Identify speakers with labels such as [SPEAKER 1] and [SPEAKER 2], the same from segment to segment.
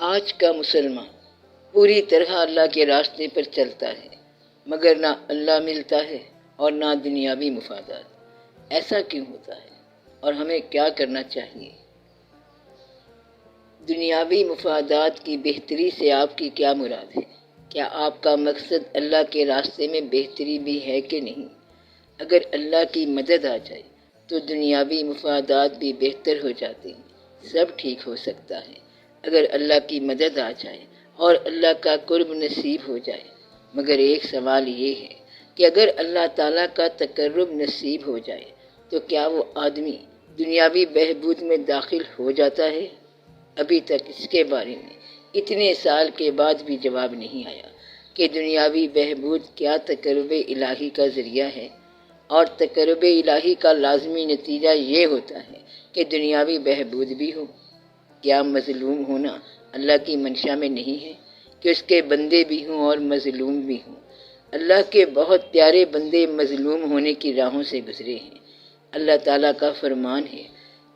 [SPEAKER 1] آج کا مسلمان پوری طرح اللہ کے راستے پر چلتا ہے، مگر نہ اللہ ملتا ہے اور نہ دنیاوی مفادات۔ ایسا کیوں ہوتا ہے اور ہمیں کیا کرنا چاہیے؟ دنیاوی مفادات کی بہتری سے آپ کی کیا مراد ہے؟ کیا آپ کا مقصد اللہ کے راستے میں بہتری بھی ہے کہ نہیں؟ اگر اللہ کی مدد آ جائے تو دنیاوی مفادات بھی بہتر ہو جاتے ہیں، سب ٹھیک ہو سکتا ہے۔ اگر اللہ کی مدد آ جائے اور اللہ کا قرب نصیب ہو جائے، مگر ایک سوال یہ ہے کہ اگر اللہ تعالیٰ کا تقرب نصیب ہو جائے تو کیا وہ آدمی دنیاوی بہبود میں داخل ہو جاتا ہے؟ ابھی تک اس کے بارے میں اتنے سال کے بعد بھی جواب نہیں آیا کہ دنیاوی بہبود کیا تقرب الہی کا ذریعہ ہے، اور تقرب الہی کا لازمی نتیجہ یہ ہوتا ہے کہ دنیاوی بہبود بھی ہو۔ کیا مظلوم ہونا اللہ کی منشا میں نہیں ہے کہ اس کے بندے بھی ہوں اور مظلوم بھی ہوں؟ اللہ کے بہت پیارے بندے مظلوم ہونے کی راہوں سے گزرے ہیں۔ اللہ تعالیٰ کا فرمان ہے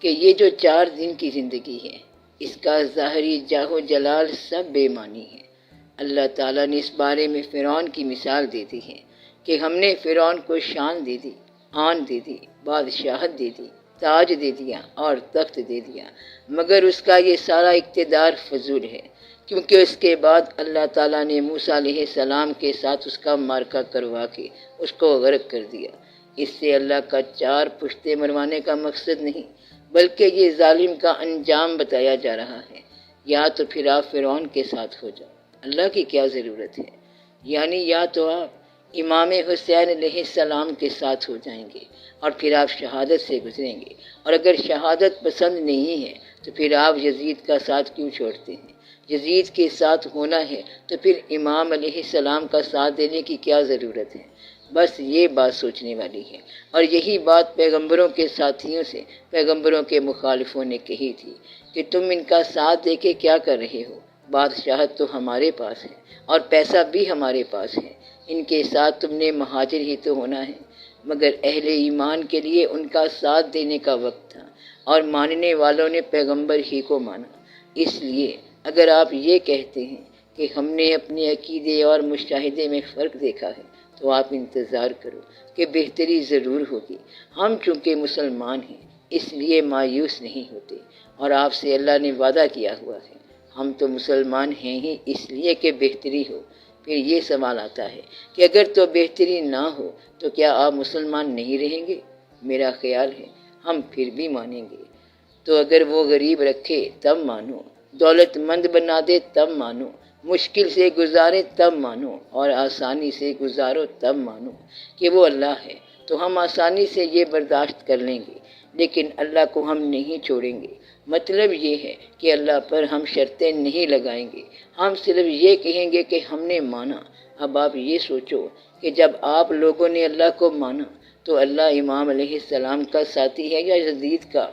[SPEAKER 1] کہ یہ جو 4 دن کی زندگی ہے، اس کا ظاہری جاہ و جلال سب بے معنی ہے۔ اللہ تعالیٰ نے اس بارے میں فرعون کی مثال دے دی ہے کہ ہم نے فرعون کو شان دے دی، آن دے دی، بادشاہت دے دی، تاج دے دیا اور تخت دے دیا، مگر اس کا یہ سارا اقتدار فضول ہے، کیونکہ اس کے بعد اللہ تعالیٰ نے موسیٰ علیہ السلام کے ساتھ اس کا معرکہ کروا کے اس کو غرق کر دیا۔ اس سے اللہ کا 4 پشتے مروانے کا مقصد نہیں، بلکہ یہ ظالم کا انجام بتایا جا رہا ہے۔ یا تو پھر آپ فرعون کے ساتھ ہو جاؤ، اللہ کی کیا ضرورت ہے؟ یعنی یا تو آپ امام حسین علیہ السلام کے ساتھ ہو جائیں گے اور پھر آپ شہادت سے گزریں گے، اور اگر شہادت پسند نہیں ہے تو پھر آپ یزید کا ساتھ کیوں چھوڑتے ہیں؟ یزید کے ساتھ ہونا ہے تو پھر امام علیہ السلام کا ساتھ دینے کی کیا ضرورت ہے؟ بس یہ بات سوچنے والی ہے، اور یہی بات پیغمبروں کے ساتھیوں سے پیغمبروں کے مخالفوں نے کہی تھی کہ تم ان کا ساتھ دے کے کیا کر رہے ہو؟ بادشاہت تو ہمارے پاس ہے اور پیسہ بھی ہمارے پاس ہے، ان کے ساتھ تم نے مہاجر ہی تو ہونا ہے۔ مگر اہل ایمان کے لیے ان کا ساتھ دینے کا وقت تھا، اور ماننے والوں نے پیغمبر ہی کو مانا۔ اس لیے اگر آپ یہ کہتے ہیں کہ ہم نے اپنے عقیدے اور مشاہدے میں فرق دیکھا ہے تو آپ انتظار کرو کہ بہتری ضرور ہوگی۔ ہم چونکہ مسلمان ہیں اس لیے مایوس نہیں ہوتے، اور آپ سے اللہ نے وعدہ کیا ہوا ہے، ہم تو مسلمان ہیں ہی اس لیے کہ بہتری ہو۔ پھر یہ سوال آتا ہے کہ اگر تو بہتری نہ ہو تو کیا آپ مسلمان نہیں رہیں گے؟ میرا خیال ہے ہم پھر بھی مانیں گے۔ تو اگر وہ غریب رکھے تب مانو، دولت مند بنا دے تب مانو، مشکل سے گزارے تب مانو، اور آسانی سے گزارو تب مانو کہ وہ اللہ ہے، تو ہم آسانی سے یہ برداشت کر لیں گے، لیکن اللہ کو ہم نہیں چھوڑیں گے۔ مطلب یہ ہے کہ اللہ پر ہم شرطیں نہیں لگائیں گے، ہم صرف یہ کہیں گے کہ ہم نے مانا۔ اب آپ یہ سوچو کہ جب آپ لوگوں نے اللہ کو مانا تو اللہ امام علیہ السلام کا ساتھی ہے یا یزید کا؟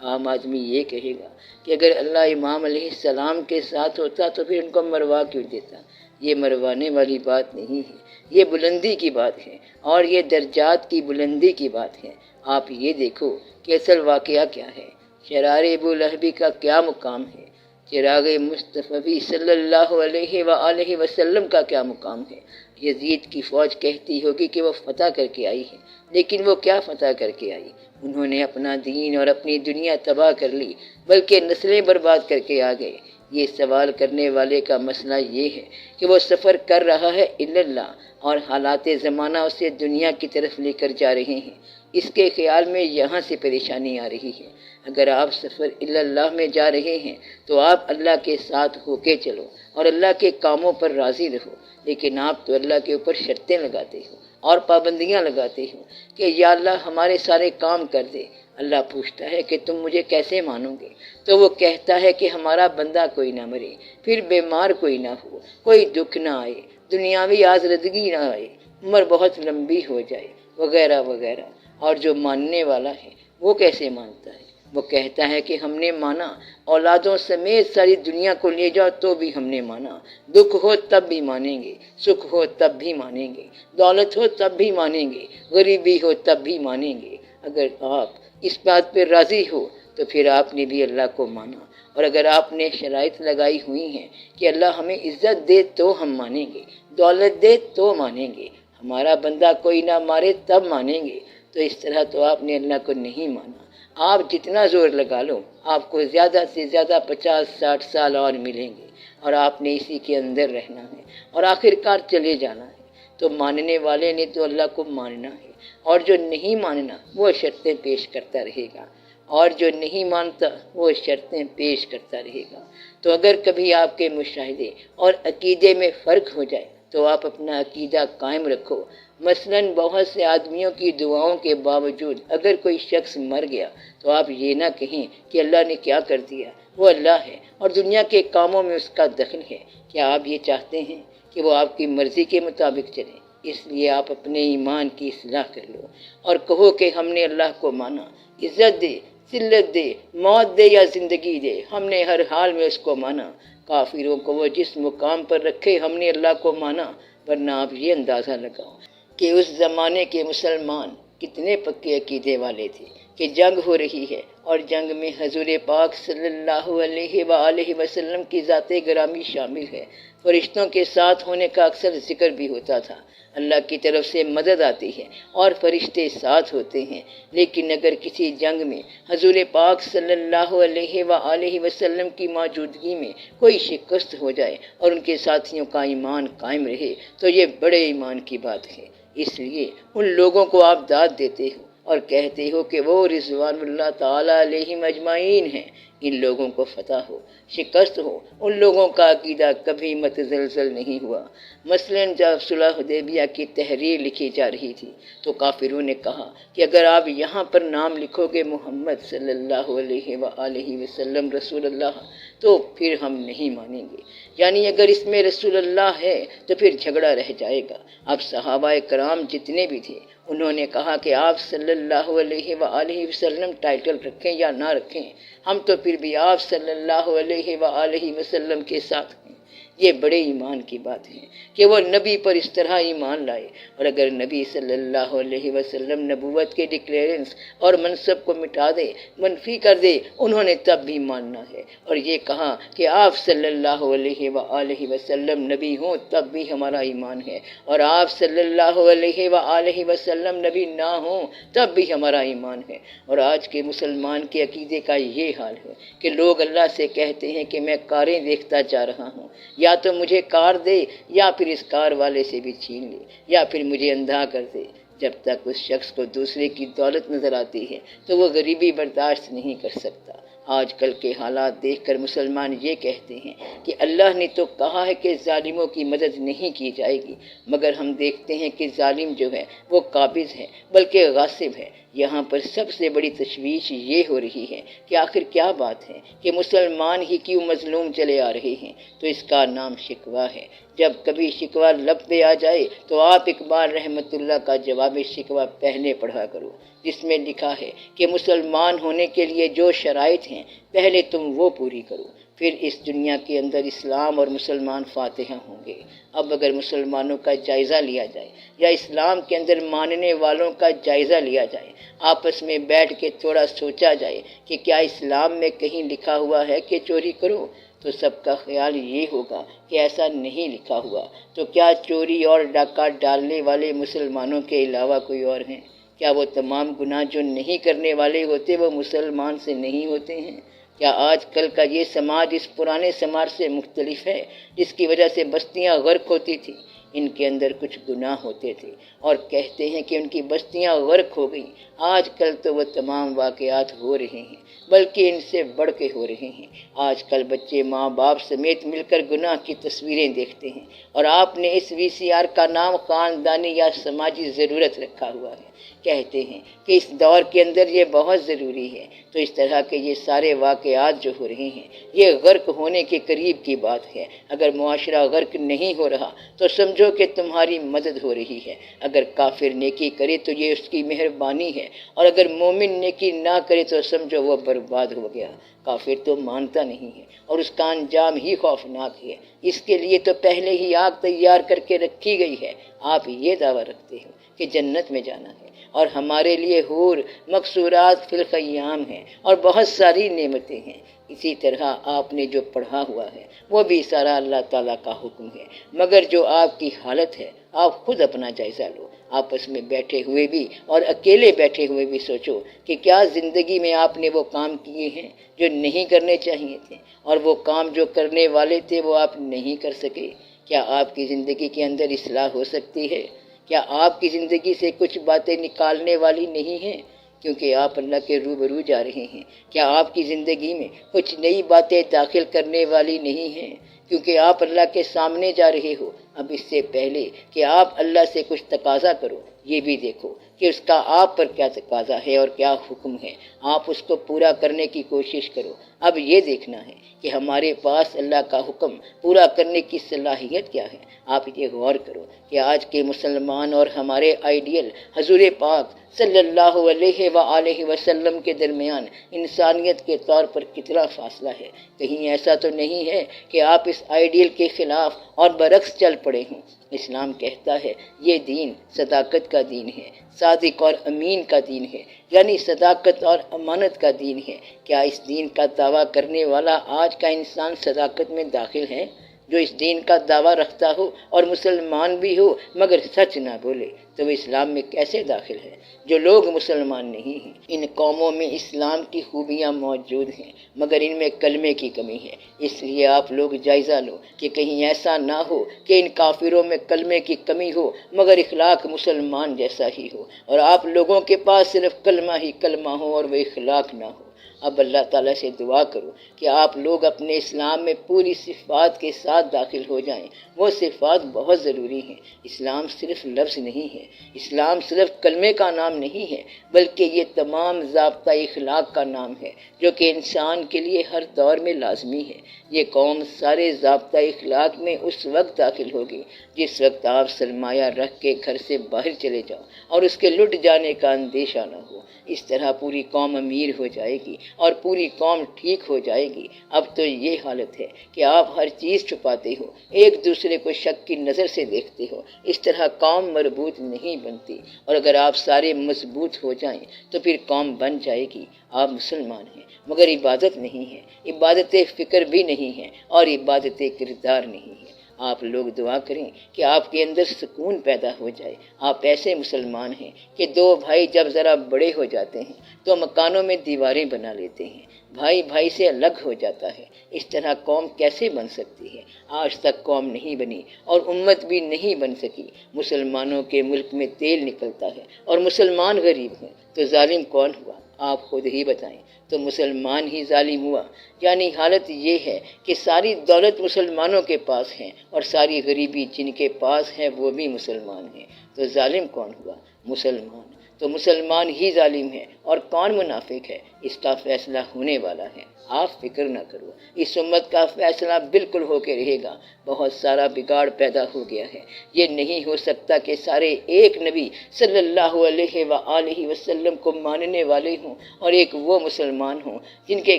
[SPEAKER 1] عام آدمی یہ کہے گا کہ اگر اللہ امام علیہ السلام کے ساتھ ہوتا تو پھر ان کو مروا کیوں دیتا؟ یہ مروانے والی بات نہیں ہے، یہ بلندی کی بات ہے، اور یہ درجات کی بلندی کی بات ہے۔ آپ یہ دیکھو کہ اصل واقعہ کیا ہے، شرار ابو لہبی کا کیا مقام ہے، چراغ مصطفی صلی اللہ علیہ وآلہ وسلم کا کیا مقام ہے۔ یزید کی فوج کہتی ہوگی کہ وہ فتح کر کے آئی ہے، لیکن وہ کیا فتح کر کے آئی؟ انہوں نے اپنا دین اور اپنی دنیا تباہ کر لی، بلکہ نسلیں برباد کر کے آ گئے۔ یہ سوال کرنے والے کا مسئلہ یہ ہے کہ وہ سفر کر رہا ہے اللہ، اور حالات زمانہ اسے دنیا کی طرف لے کر جا رہے ہیں۔ اس کے خیال میں یہاں سے پریشانی آ رہی ہے۔ اگر آپ سفر اللہ میں جا رہے ہیں تو آپ اللہ کے ساتھ ہو کے چلو اور اللہ کے کاموں پر راضی رہو، لیکن آپ تو اللہ کے اوپر شرطیں لگاتے ہو اور پابندیاں لگاتے ہو کہ یا اللہ ہمارے سارے کام کر دے۔ اللہ پوچھتا ہے کہ تم مجھے کیسے مانو گے؟ تو وہ کہتا ہے کہ ہمارا بندہ کوئی نہ مرے، پھر بیمار کوئی نہ ہو، کوئی دکھ نہ آئے، دنیاوی آزردگی نہ آئے، عمر بہت لمبی ہو جائے، وغیرہ وغیرہ۔ اور جو ماننے والا ہے وہ کیسے مانتا ہے؟ وہ کہتا ہے کہ ہم نے مانا، اولادوں سمیت ساری دنیا کو لے جاؤ تو بھی ہم نے مانا، دکھ ہو تب بھی مانیں گے، سکھ ہو تب بھی مانیں گے، دولت ہو تب بھی مانیں گے، غریبی ہو تب بھی مانیں گے۔ اگر آپ اس بات پہ راضی ہو تو پھر آپ نے بھی اللہ کو مانا۔ اور اگر آپ نے شرائط لگائی ہوئی ہیں کہ اللہ ہمیں عزت دے تو ہم مانیں گے، دولت دے تو مانیں گے، ہمارا بندہ کوئی نہ مارے تب مانیں گے، تو اس طرح تو آپ نے اللہ کو نہیں مانا۔ آپ جتنا زور لگا لو، آپ کو زیادہ سے زیادہ 50-60 سال اور ملیں گے، اور آپ نے اسی کے اندر رہنا ہے اور آخر کار چلے جانا ہے۔ تو ماننے والے نے تو اللہ کو ماننا ہے، اور جو نہیں ماننا وہ شرطیں پیش کرتا رہے گا، اور جو نہیں مانتا وہ شرطیں پیش کرتا رہے گا۔ تو اگر کبھی آپ کے مشاہدے اور عقیدے میں فرق ہو جائے تو آپ اپنا عقیدہ قائم رکھو۔ مثلاً بہت سے آدمیوں کی دعاؤں کے باوجود اگر کوئی شخص مر گیا تو آپ یہ نہ کہیں کہ اللہ نے کیا کر دیا، وہ اللہ ہے اور دنیا کے کاموں میں اس کا دخل ہے۔ کیا آپ یہ چاہتے ہیں کہ وہ آپ کی مرضی کے مطابق چلے؟ اس لیے آپ اپنے ایمان کی اصلاح کر لو اور کہو کہ ہم نے اللہ کو مانا، عزت دے، ذلت دے، موت دے یا زندگی دے، ہم نے ہر حال میں اس کو مانا۔ کافروں کو وہ جس مقام پر رکھے ہم نے اللہ کو مانا، ورنہ آپ یہ اندازہ لگاؤ کہ اس زمانے کے مسلمان کتنے پکے عقیدے والے تھے کہ جنگ ہو رہی ہے اور جنگ میں حضور پاک صلی اللہ علیہ وآلہ وسلم کی ذات گرامی شامل ہے۔ فرشتوں کے ساتھ ہونے کا اکثر ذکر بھی ہوتا تھا۔ اللہ کی طرف سے مدد آتی ہے اور فرشتے ساتھ ہوتے ہیں، لیکن اگر کسی جنگ میں حضور پاک صلی اللہ علیہ وآلہ وسلم کی موجودگی میں کوئی شکست ہو جائے اور ان کے ساتھیوں کا ایمان قائم رہے تو یہ بڑے ایمان کی بات ہے۔ اس لیے ان لوگوں کو آپ داد دیتے ہو اور کہتے ہو کہ وہ رضوان اللہ تعالی علیہم اجمعین ہیں۔ ان لوگوں کو فتح ہو، شکست ہو، ان لوگوں کا عقیدہ کبھی متزلزل نہیں ہوا۔ مثلاً جب صلح حدیبیہ کی تحریر لکھی جا رہی تھی تو کافروں نے کہا کہ اگر آپ یہاں پر نام لکھو گے محمد صلی اللہ علیہ وآلہ وسلم رسول اللہ تو پھر ہم نہیں مانیں گے، یعنی اگر اس میں رسول اللہ ہے تو پھر جھگڑا رہ جائے گا۔ اب صحابہ کرام جتنے بھی تھے انہوں نے کہا کہ آپ صلی اللہ علیہ وآلہ وسلم ٹائٹل رکھیں یا نہ رکھیں، ہم تو پھر بھی آپ صلی اللہ علیہ وآلہ وسلم کے ساتھ ہیں۔ یہ بڑے ایمان کی بات ہے کہ وہ نبی پر اس طرح ایمان لائے، اور اگر نبی صلی اللہ علیہ وسلم نبوت کے ڈکلیرنس اور منصب کو مٹا دے، منفی کر دے، انہوں نے تب بھی ماننا ہے، اور یہ کہا کہ آپ صلی اللہ علیہ وآلہ وسلم نبی ہوں تب بھی ہمارا ایمان ہے، اور آپ صلی اللہ علیہ وآلہ وسلم نبی نہ ہوں تب بھی ہمارا ایمان ہے۔ اور آج کے مسلمان کے عقیدے کا یہ حال ہے کہ لوگ اللہ سے کہتے ہیں کہ میں کاریں دیکھتا جا رہا ہوں، یا تو مجھے کار دے یا پھر اس کار والے سے بھی چھین لے، یا پھر مجھے اندھا کر دے۔ جب تک اس شخص کو دوسرے کی دولت نظر آتی ہے تو وہ غریبی برداشت نہیں کر سکتا۔ آج کل کے حالات دیکھ کر مسلمان یہ کہتے ہیں کہ اللہ نے تو کہا ہے کہ ظالموں کی مدد نہیں کی جائے گی، مگر ہم دیکھتے ہیں کہ ظالم جو ہے وہ قابض ہے بلکہ غاصب ہے۔ یہاں پر سب سے بڑی تشویش یہ ہو رہی ہے کہ آخر کیا بات ہے کہ مسلمان ہی کیوں مظلوم چلے آ رہے ہیں؟ تو اس کا نام شکوہ ہے۔ جب کبھی شکوہ لب پہ آ جائے تو آپ اقبال رحمۃ اللہ کا جواب شکوہ پہلے پڑھا کرو، جس میں لکھا ہے کہ مسلمان ہونے کے لیے جو شرائط ہیں پہلے تم وہ پوری کرو، پھر اس دنیا کے اندر اسلام اور مسلمان فاتح ہوں گے۔ اب اگر مسلمانوں کا جائزہ لیا جائے یا اسلام کے اندر ماننے والوں کا جائزہ لیا جائے، آپس میں بیٹھ کے تھوڑا سوچا جائے کہ کیا اسلام میں کہیں لکھا ہوا ہے کہ چوری کرو، تو سب کا خیال یہ ہوگا کہ ایسا نہیں لکھا ہوا۔ تو کیا چوری اور ڈاکہ ڈالنے والے مسلمانوں کے علاوہ کوئی اور ہیں؟ کیا وہ تمام گناہ جو نہیں کرنے والے ہوتے وہ مسلمان سے نہیں ہوتے ہیں؟ کیا آج کل کا یہ سماج اس پرانے سماج سے مختلف ہے جس کی وجہ سے بستیاں غرق ہوتی تھیں؟ ان کے اندر کچھ گناہ ہوتے تھے اور کہتے ہیں کہ ان کی بستیاں غرق ہو گئیں۔ آج کل تو وہ تمام واقعات ہو رہے ہیں، بلکہ ان سے بڑھ کے ہو رہے ہیں۔ آج کل بچے ماں باپ سمیت مل کر گناہ کی تصویریں دیکھتے ہیں، اور آپ نے اس VCR کا نام خاندانی یا سماجی ضرورت رکھا ہوا ہے۔ کہتے ہیں کہ اس دور کے اندر یہ بہت ضروری ہے۔ تو اس طرح کے یہ سارے واقعات جو ہو رہے ہیں یہ غرق ہونے کے قریب کی بات ہے۔ اگر معاشرہ غرق نہیں ہو رہا تو سمجھو کہ تمہاری مدد ہو رہی ہے۔ اگر کافر نیکی کرے تو یہ اس کی مہربانی ہے، اور اگر مومن نیکی نہ کرے تو سمجھو وہ برباد ہو گیا۔ کافر تو مانتا نہیں ہے اور اس کا انجام ہی خوفناک ہے، اس کے لیے تو پہلے ہی آگ تیار کر کے رکھی گئی ہے۔ آپ یہ دعویٰ رکھتے ہو کہ جنت میں جانا ہے اور ہمارے لیے حور مقصورات فی الخیام ہیں اور بہت ساری نعمتیں ہیں۔ اسی طرح آپ نے جو پڑھا ہوا ہے وہ بھی سارا اللہ تعالیٰ کا حکم ہے، مگر جو آپ کی حالت ہے آپ خود اپنا جائزہ لو۔ آپس میں بیٹھے ہوئے بھی اور اکیلے بیٹھے ہوئے بھی سوچو کہ کیا زندگی میں آپ نے وہ کام کیے ہیں جو نہیں کرنے چاہیے تھے، اور وہ کام جو کرنے والے تھے وہ آپ نہیں کر سکے۔ کیا آپ کی زندگی کے اندر اصلاح ہو سکتی ہے؟ کیا آپ کی زندگی سے کچھ باتیں نکالنے والی نہیں ہیں کیونکہ آپ اللہ کے روبرو جا رہے ہیں؟ کیا آپ کی زندگی میں کچھ نئی باتیں داخل کرنے والی نہیں ہیں کیونکہ آپ اللہ کے سامنے جا رہے ہو؟ اب اس سے پہلے کہ آپ اللہ سے کچھ تقاضا کرو، یہ بھی دیکھو کہ اس کا آپ پر کیا تقاضا ہے اور کیا حکم ہے، آپ اس کو پورا کرنے کی کوشش کرو۔ اب یہ دیکھنا ہے کہ ہمارے پاس اللہ کا حکم پورا کرنے کی صلاحیت کیا ہے۔ آپ یہ غور کرو کہ آج کے مسلمان اور ہمارے آئیڈیل حضور پاک صلی اللہ علیہ وآلہ وسلم کے درمیان انسانیت کے طور پر کتنا فاصلہ ہے۔ کہیں ایسا تو نہیں ہے کہ آپ اس آئیڈیل کے خلاف اور برعکس چل پڑے ہیں۔ اسلام کہتا ہے یہ دین صداقت کا دین ہے، صادق اور امین کا دین ہے، یعنی صداقت اور امانت کا دین ہے۔ کیا اس دین کا دعویٰ کرنے والا آج کا انسان صداقت میں داخل ہے؟ جو اس دین کا دعویٰ رکھتا ہو اور مسلمان بھی ہو مگر سچ نہ بولے تو وہ اسلام میں کیسے داخل ہے؟ جو لوگ مسلمان نہیں ہیں، ان قوموں میں اسلام کی خوبیاں موجود ہیں مگر ان میں کلمے کی کمی ہے۔ اس لیے آپ لوگ جائزہ لو کہ کہیں ایسا نہ ہو کہ ان کافروں میں کلمے کی کمی ہو مگر اخلاق مسلمان جیسا ہی ہو، اور آپ لوگوں کے پاس صرف کلمہ ہی کلمہ ہو اور وہ اخلاق نہ ہو۔ اب اللہ تعالیٰ سے دعا کرو کہ آپ لوگ اپنے اسلام میں پوری صفات کے ساتھ داخل ہو جائیں۔ وہ صفات بہت ضروری ہیں۔ اسلام صرف لفظ نہیں ہے، اسلام صرف کلمے کا نام نہیں ہے، بلکہ یہ تمام ضابطہ اخلاق کا نام ہے جو کہ انسان کے لیے ہر دور میں لازمی ہے۔ یہ قوم سارے ضابطہ اخلاق میں اس وقت داخل ہوگی جس وقت آپ سرمایہ رکھ کے گھر سے باہر چلے جاؤ اور اس کے لٹ جانے کا اندیشہ نہ ہو۔ اس طرح پوری قوم امیر ہو جائے گی اور پوری قوم ٹھیک ہو جائے گی۔ اب تو یہ حالت ہے کہ آپ ہر چیز چھپاتے ہو، ایک دوسرے کو شک کی نظر سے دیکھتے ہو۔ اس طرح قوم مربوط نہیں بنتی، اور اگر آپ سارے مضبوط ہو جائیں تو پھر قوم بن جائے گی۔ آپ مسلمان ہیں مگر عبادت نہیں ہے، عبادت فکر بھی نہیں ہے اور عبادت کردار نہیں ہے۔ آپ لوگ دعا کریں کہ آپ کے اندر سکون پیدا ہو جائے۔ آپ ایسے مسلمان ہیں کہ دو بھائی جب ذرا بڑے ہو جاتے ہیں تو مکانوں میں دیواریں بنا لیتے ہیں، بھائی بھائی سے الگ ہو جاتا ہے۔ اس طرح قوم کیسے بن سکتی ہے؟ آج تک قوم نہیں بنی اور امت بھی نہیں بن سکی۔ مسلمانوں کے ملک میں تیل نکلتا ہے اور مسلمان غریب ہیں، تو ظالم کون ہوا؟ آپ خود ہی بتائیں۔ تو مسلمان ہی ظالم ہوا؟ یعنی حالت یہ ہے کہ ساری دولت مسلمانوں کے پاس ہے اور ساری غریبی جن کے پاس ہے وہ بھی مسلمان ہیں، تو ظالم کون ہوا؟ مسلمان۔ تو مسلمان ہی ظالم ہے اور کون منافق ہے؟ اس کا فیصلہ ہونے والا ہے۔ آپ فکر نہ کرو، اس امت کا فیصلہ بالکل ہو کے رہے گا۔ بہت سارا بگاڑ پیدا ہو گیا ہے۔ یہ نہیں ہو سکتا کہ سارے ایک نبی صلی اللہ علیہ وآلہ وسلم کو ماننے والے ہوں اور ایک وہ مسلمان ہوں جن کے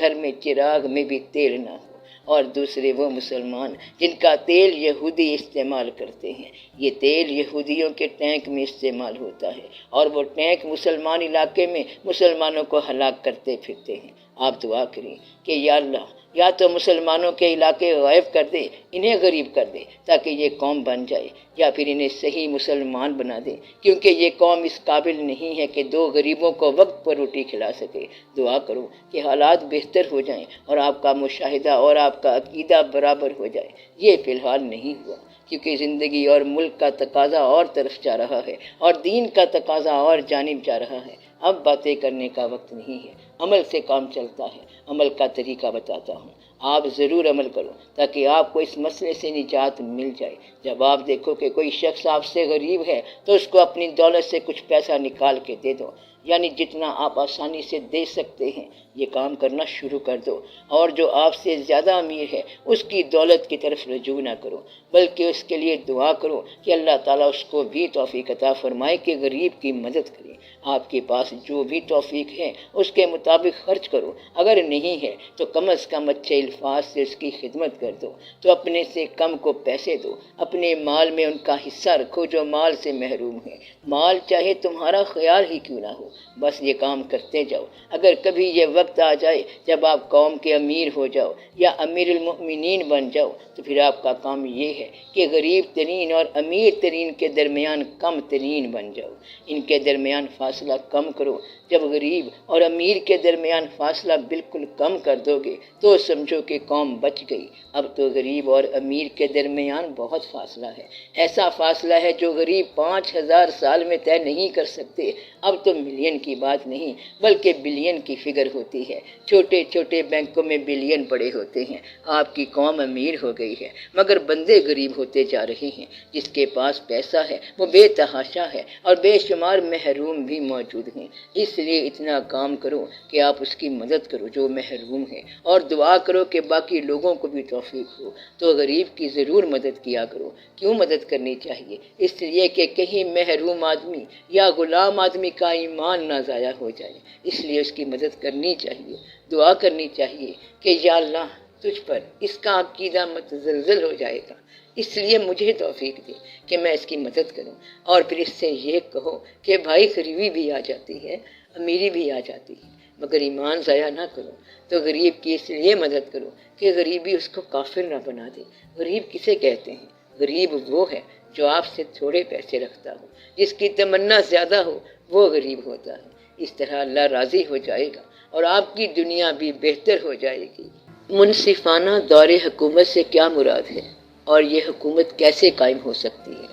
[SPEAKER 1] گھر میں چراغ میں بھی تیل نہ ہو، اور دوسرے وہ مسلمان جن کا تیل یہودی استعمال کرتے ہیں۔ یہ تیل یہودیوں کے ٹینک میں استعمال ہوتا ہے اور وہ ٹینک مسلمان علاقے میں مسلمانوں کو ہلاک کرتے پھرتے ہیں۔ آپ دعا کریں کہ یا اللہ، یا تو مسلمانوں کے علاقے غائب کر دے، انہیں غریب کر دے تاکہ یہ قوم بن جائے، یا پھر انہیں صحیح مسلمان بنا دے، کیونکہ یہ قوم اس قابل نہیں ہے کہ دو غریبوں کو وقت پر روٹی کھلا سکے۔ دعا کرو کہ حالات بہتر ہو جائیں اور آپ کا مشاہدہ اور آپ کا عقیدہ برابر ہو جائے۔ یہ فی الحال نہیں ہوا کیونکہ زندگی اور ملک کا تقاضا اور طرف جا رہا ہے اور دین کا تقاضا اور جانب جا رہا ہے۔ اب باتیں کرنے کا وقت نہیں ہے، عمل سے کام چلتا ہے۔ عمل کا طریقہ بتاتا ہوں، آپ ضرور عمل کرو تاکہ آپ کو اس مسئلے سے نجات مل جائے۔ جب آپ دیکھو کہ کوئی شخص آپ سے غریب ہے تو اس کو اپنی دولت سے کچھ پیسہ نکال کے دے دو، یعنی جتنا آپ آسانی سے دے سکتے ہیں یہ کام کرنا شروع کر دو، اور جو آپ سے زیادہ امیر ہے اس کی دولت کی طرف رجوع نہ کرو بلکہ اس کے لیے دعا کرو کہ اللہ تعالیٰ اس کو بھی توفیق عطا فرمائے کہ غریب کی مدد کرے۔ آپ کے پاس جو بھی توفیق ہے اس کے مطابق مطابق خرچ کرو، اگر نہیں ہے تو کم از کم اچھے الفاظ سے اس کی خدمت کر دو، تو اپنے سے کم کو پیسے دو، اپنے مال میں ان کا حصہ رکھو جو مال سے محروم ہے، مال چاہے تمہارا خیال ہی کیوں نہ ہو، بس یہ کام کرتے جاؤ۔ اگر کبھی یہ وقت آ جائے جب آپ قوم کے امیر ہو جاؤ یا امیر المؤمنین بن جاؤ، تو پھر آپ کا کام یہ ہے کہ غریب ترین اور امیر ترین کے درمیان کم ترین بن جاؤ، ان کے درمیان فاصلہ کم کرو۔ جب غریب اور امیر کے درمیان فاصلہ بالکل کم کر دو گے تو سمجھو کہ قوم بچ گئی۔ اب تو غریب اور امیر کے درمیان بہت فاصلہ ہے، ایسا فاصلہ ہے جو غریب 5000 سال میں طے نہیں کر سکتے۔ اب تو ملین کی بات نہیں بلکہ بلین کی فگر ہوتی ہے، چھوٹے چھوٹے بینکوں میں بلین پڑے ہوتے ہیں۔ آپ کی قوم امیر ہو گئی ہے مگر بندے غریب ہوتے جا رہے ہیں، جس کے پاس پیسہ ہے وہ بے تحاشا ہے اور بے شمار محروم بھی موجود ہیں۔ اس لیے اتنا کام کرو کہ آپ اس کی مدد کرو جو محروم ہے، اور دعا کرو کہ باقی لوگوں کو بھی توفیق ہو تو غریب کی ضرور مدد کیا کرو۔ کیوں مدد کرنی چاہیے؟ اس لیے کہ کہیں محروم آدمی یا غلام آدمی کا ایمان نہ ضائع ہو جائے، اس لیے اس کی مدد کرنی چاہیے، دعا کرنی چاہیے کہ یا اللہ تجھ پر اس کا عقیدہ متزلزل ہو جائے گا، اس لیے مجھے توفیق دے کہ میں اس کی مدد کروں۔ اور پھر اس سے یہ کہو کہ بھائی غریبی بھی آ جاتی ہے، امیری بھی آ جاتی ہے، مگر ایمان ضائع نہ کرو، تو غریب کی اس لیے مدد کرو کہ غریبی اس کو کافر نہ بنا دے۔ غریب کسے کہتے ہیں؟ غریب وہ ہے جو آپ سے تھوڑے پیسے رکھتا ہو، جس کی تمنا زیادہ ہو وہ غریب ہوتا ہے۔ اس طرح اللہ راضی ہو جائے گا اور آپ کی دنیا بھی بہتر ہو جائے گی۔ منصفانہ دور حکومت سے کیا مراد ہے اور یہ حکومت کیسے قائم ہو سکتی ہے؟